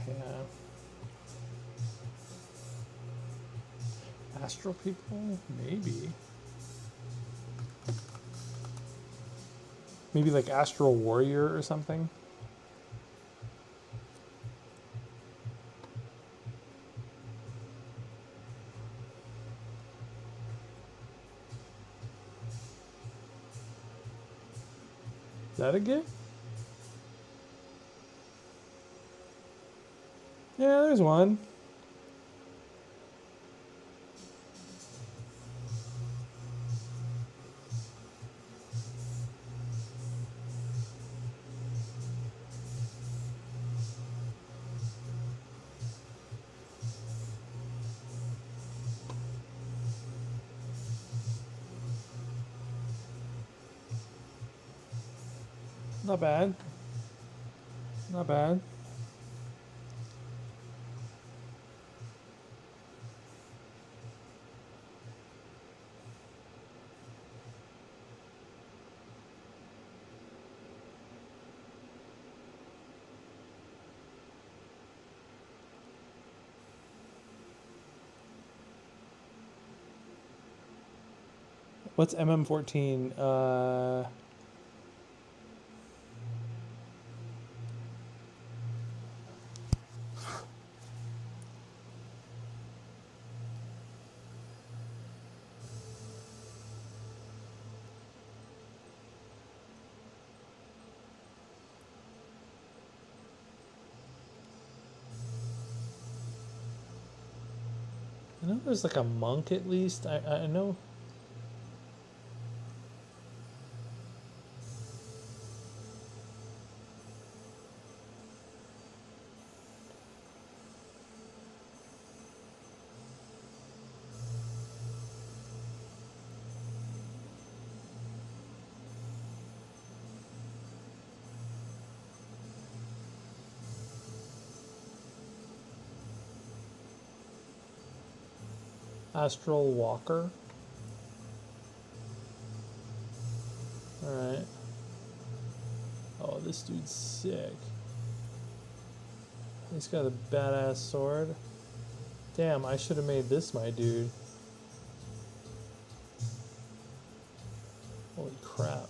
Astral people? Maybe. Maybe like Astral Warrior or something? Is that a GIF? Yeah, there's one. Not bad. Not bad. What's MM14? I know there's like a monk at least. I know. Astral Walker. Alright. Oh, this dude's sick. He's got a badass sword. Damn, I should have made this my dude. Holy crap.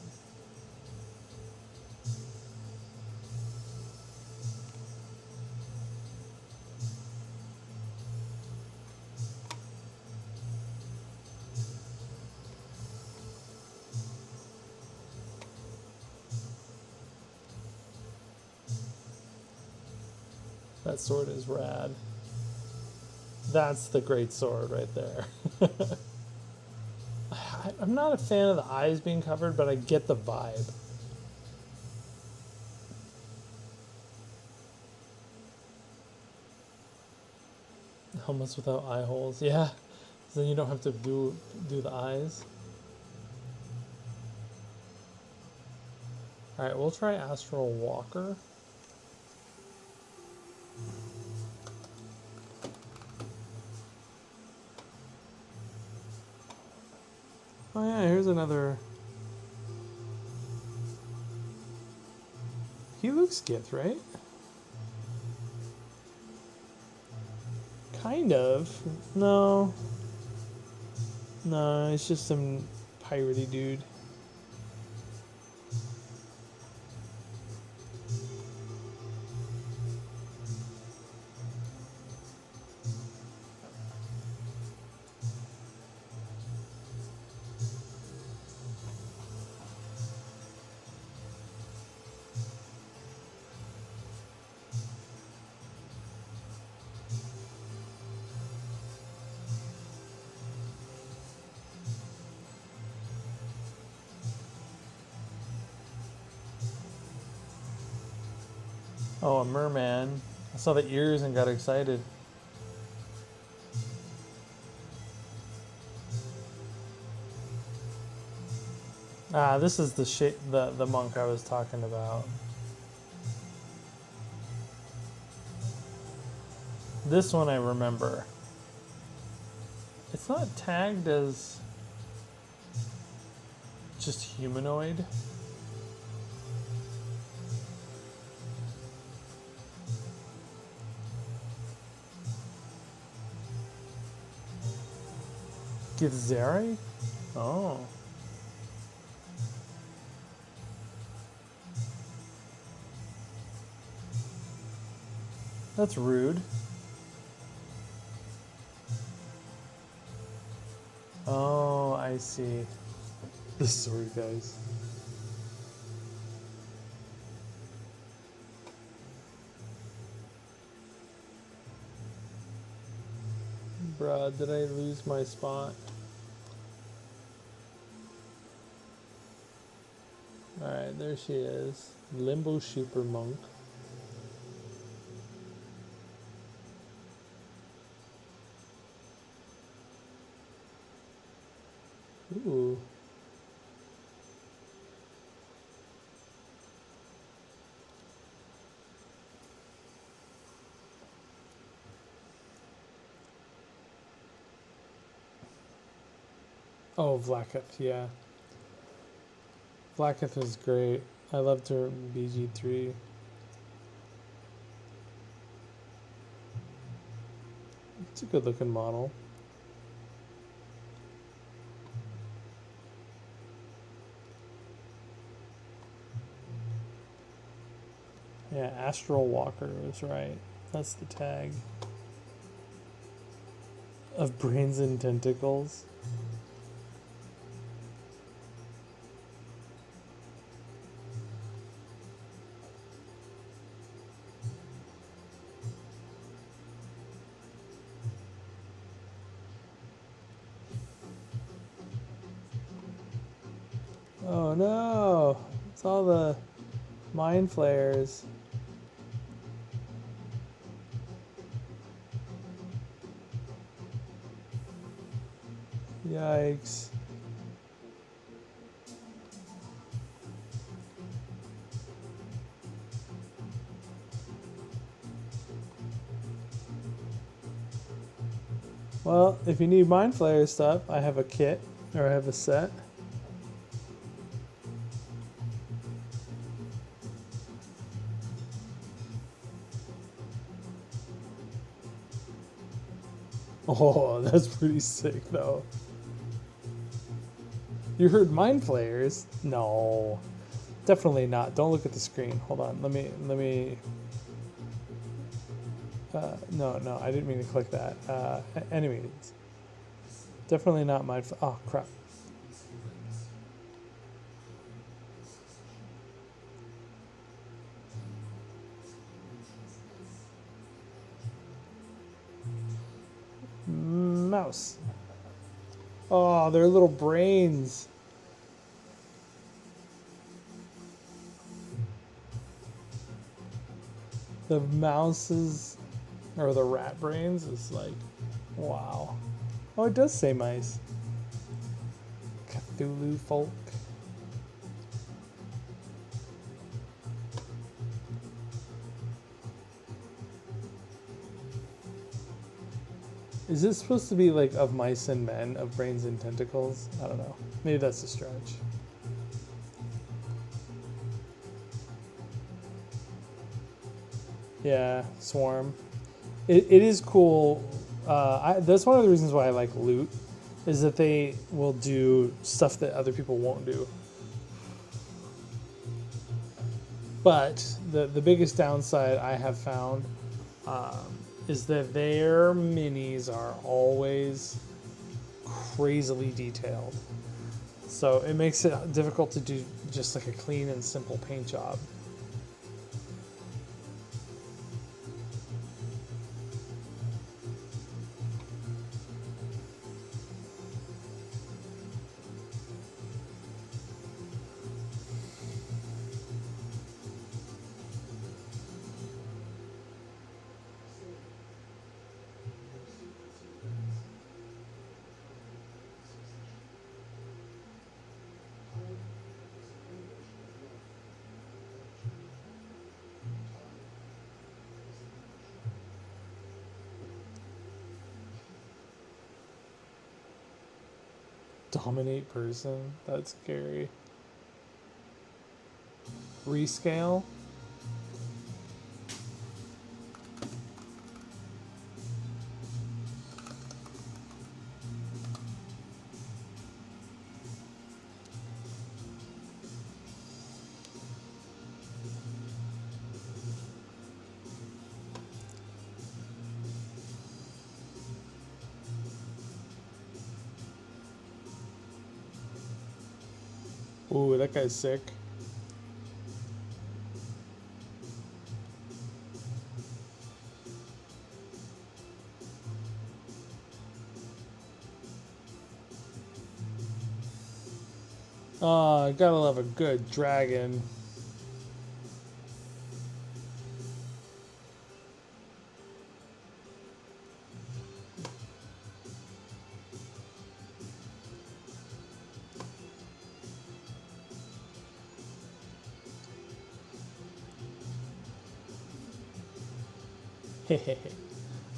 That sword is rad. That's the great sword right there. I'm not a fan of the eyes being covered, but I get the vibe. Helmets without eye holes, yeah. So then you don't have to do the eyes. All right, we'll try Astral Walker. Oh yeah, here's another. He looks Gith, right? Kind of. No. No, it's just some piratey dude. Oh, a merman. I saw the ears and got excited. Ah, this is the monk I was talking about. This one I remember. It's not tagged as just humanoid. Githzeri? Oh. That's rude. Oh, I see. The sword guys. Bruh, did I lose my spot? Alright, there she is. Limbo Super Monk. Ooh. Oh, Vlaakith, yeah. Vlaakith is great. I loved her in BG3. It's a good looking model. Yeah, Astral Walker was right. That's the tag. Of brains and tentacles. Oh no! It's all the mind flayers. Yikes. Well, if you need mind flayer stuff, I have a kit, or I have a set. Oh, that's pretty sick though. You heard mind flayers? No. Definitely not. Don't look at the screen. Hold on. Let me no, I didn't mean to click that. Anyways. Definitely not mind. Oh, crap. Mouse. Oh, they're little brains. The mouses, or the rat brains, is like, wow. Oh, it does say mice. Cthulhu folk. Is this supposed to be like of mice and men, of brains and tentacles? I don't know. Maybe that's a stretch. Yeah, swarm. It is cool. That's one of the reasons why I like loot, is that they will do stuff that other people won't do. But the biggest downside I have found is that their minis are always crazily detailed. So it makes it difficult to do just like a clean and simple paint job. Dominate person. That's scary. Rescale. Ooh, that guy's sick. Oh, gotta love a good dragon.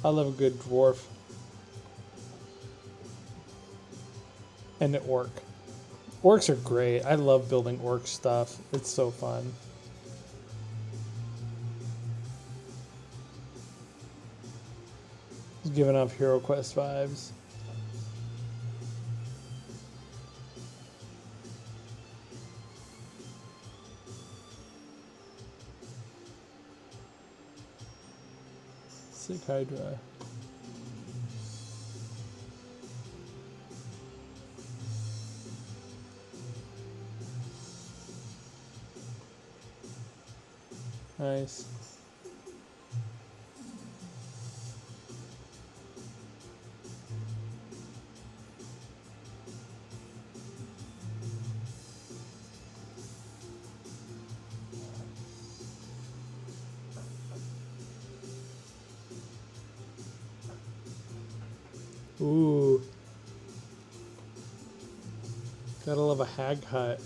I love a good dwarf. And an orc. Orcs are great. I love building orc stuff. It's so fun. Just giving up Hero Quest vibes. Sick Hydra. Nice. Ooh. Gotta love a hag hut.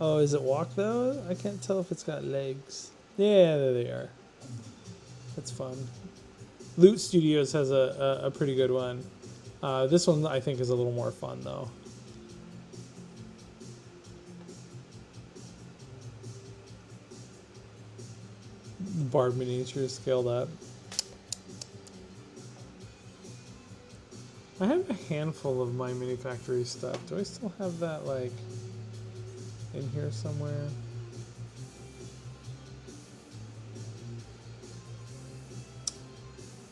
Oh, is it walk though? I can't tell if it's got legs. Yeah, there they are. That's fun. Loot Studios has a pretty good one. This one I think is a little more fun though. Barb miniatures scaled up. I have a handful of my mini factory stuff. Do I still have that like in here somewhere?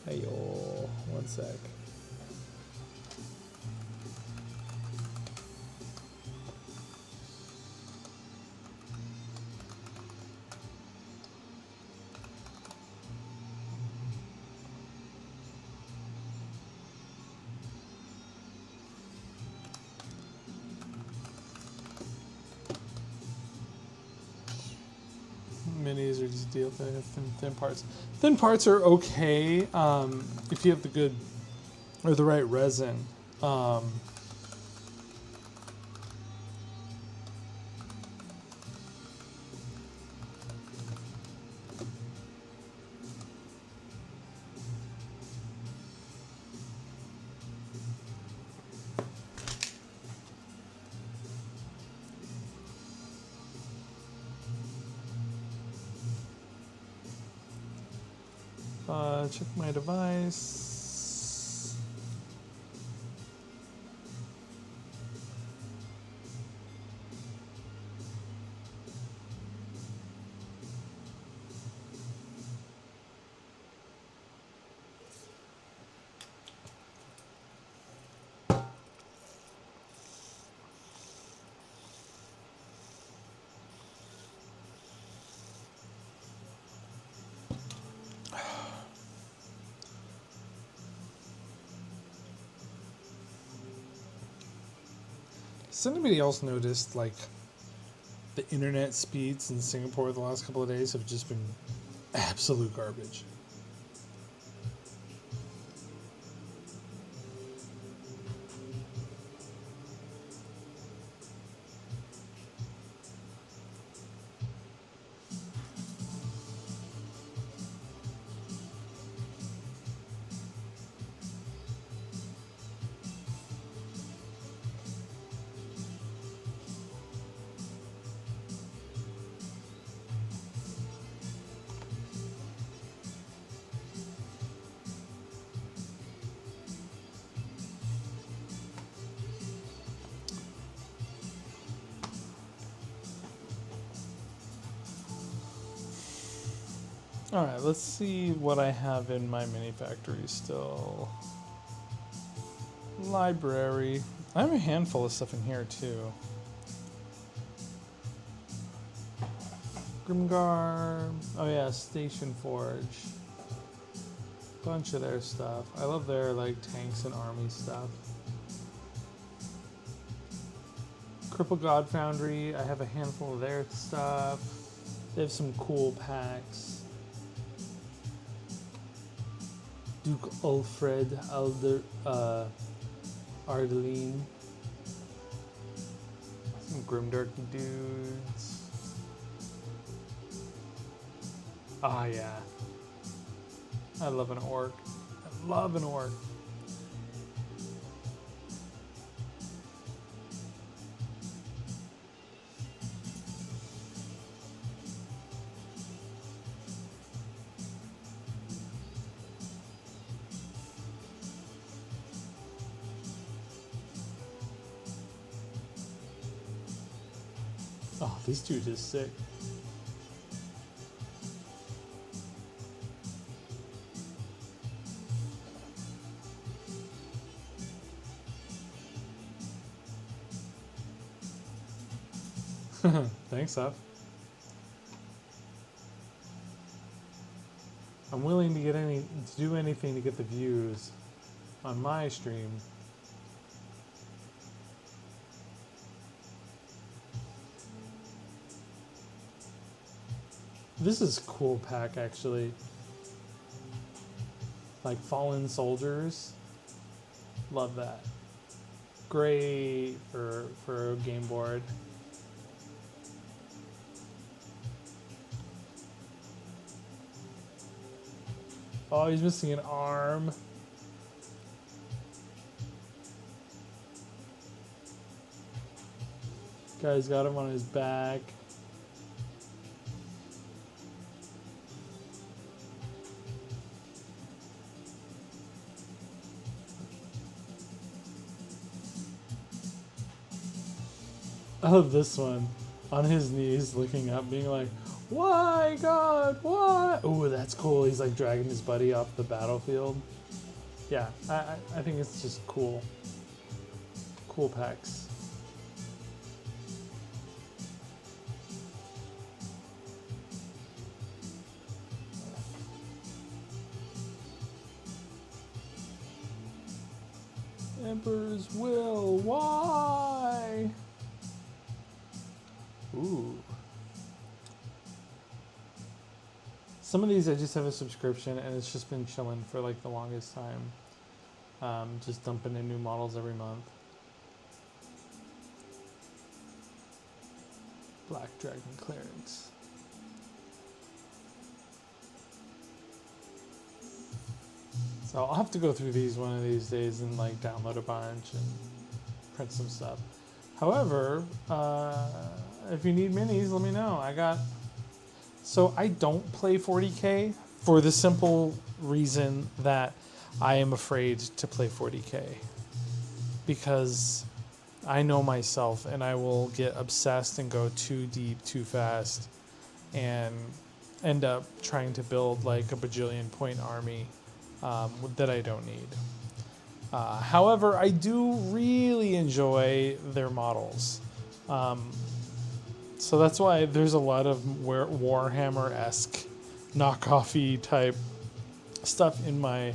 Ayo, one sec. Minis are just deal thin parts. Thin parts are okay if you have the good or the right resin. Check my device. Has anybody else noticed, like, the internet speeds in Singapore the last couple of days have just been absolute garbage? Alright, let's see what I have in my mini factory still. Library. I have a handful of stuff in here too. Grimgar. Oh yeah, Station Forge. Bunch of their stuff. I love their like tanks and army stuff. Cripple God Foundry. I have a handful of their stuff. They have some cool packs. Duke Ulfred Ardeline. Some Grimdark dudes. Ah, yeah. I love an orc. I love an orc. Oh, this dude is sick. Thanks, Up. I'm willing to do anything to get the views on my stream. This is a cool pack, actually. Like Fallen Soldiers. Love that. Great for a game board. Oh, he's missing an arm. Guy's got him on his back. I love this one. On his knees, looking up, being like, why, God, why? Oh, that's cool. He's like dragging his buddy off the battlefield. Yeah, I think it's just cool. Cool packs. Emperor's Will, why? Ooh. Some of these I just have a subscription and it's just been chilling for like the longest time. Just dumping in new models every month. Black Dragon Clerics. So I'll have to go through these one of these days and like download a bunch and print some stuff. However, if you need minis, let me know. So I don't play 40K for the simple reason that I am afraid to play 40K. Because I know myself and I will get obsessed and go too deep, too fast, and end up trying to build like a bajillion point army that I don't need. However, I do really enjoy their models. So that's why there's a lot of Warhammer-esque knockoff-y type stuff in my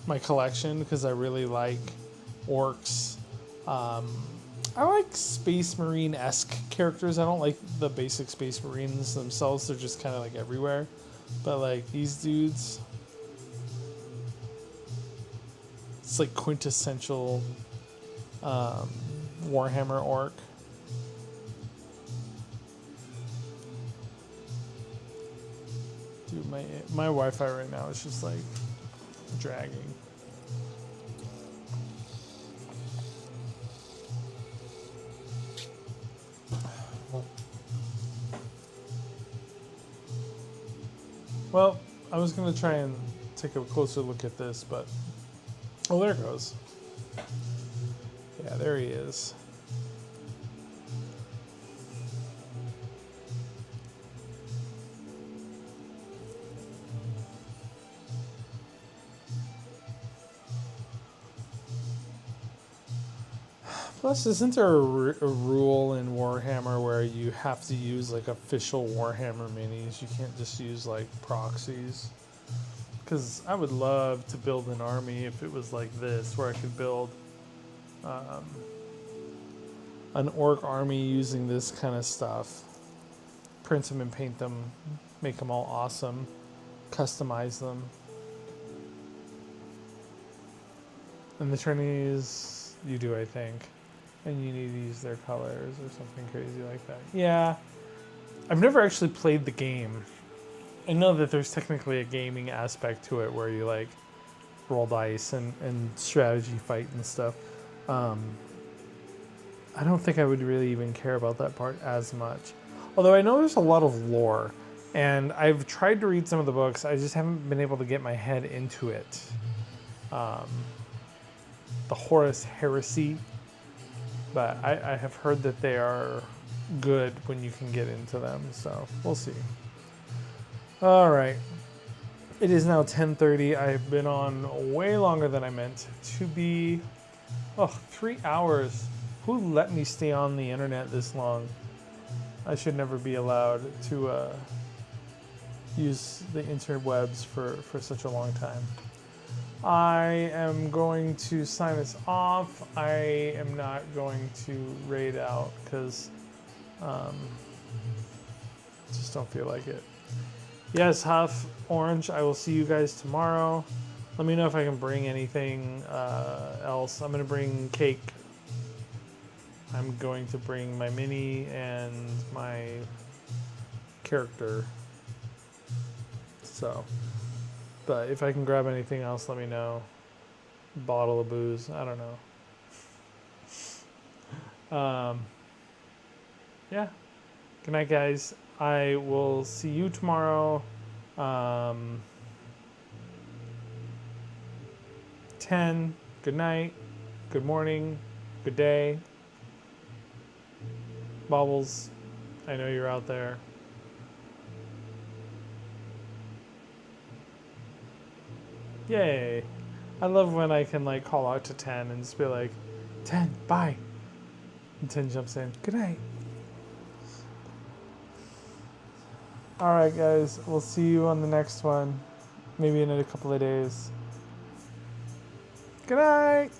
my collection because I really like orcs. I like Space Marine-esque characters. I don't like the basic Space Marines themselves. They're just kind of like everywhere. But like these dudes, it's like quintessential Warhammer orc. Dude, my Wi-Fi right now is just like dragging. Well, I was gonna try and take a closer look at this, but oh, there it goes. Yeah, there he is. Plus, isn't there a rule in Warhammer where you have to use like official Warhammer minis? You can't just use like proxies. Because I would love to build an army if it was like this, where I could build um, an orc army using this kind of stuff. Print them and paint them, make them all awesome, customize them. And the Chinese, you do, I think. And you need to use their colors or something crazy like that. Yeah. I've never actually played the game. I know that there's technically a gaming aspect to it where you like roll dice and strategy fight and stuff. I don't think I would really even care about that part as much. Although I know there's a lot of lore. And I've tried to read some of the books. I just haven't been able to get my head into it. The Horus Heresy. But I have heard that they are good when you can get into them. So we'll see. All right. It is now 10:30. I've been on way longer than I meant to be. Oh, 3 hours. Who let me stay on the internet this long? I should never be allowed to use the interwebs for such a long time. I am going to sign us off. I am not going to raid out because just don't feel like it. Yes, Huff, Orange, I will see you guys tomorrow. Let me know if I can bring anything else. I'm going to bring cake. I'm going to bring my mini and my character. So, but if I can grab anything else, let me know. Bottle of booze, I don't know. Yeah. Good night, guys. I will see you tomorrow. 10. Good night. Good morning. Good day. Bobbles, I know you're out there. Yay. I love when I can like call out to 10 and just be like, 10, bye. And 10 jumps in. Good night. All right, guys. We'll see you on the next one. Maybe in a couple of days. Good night.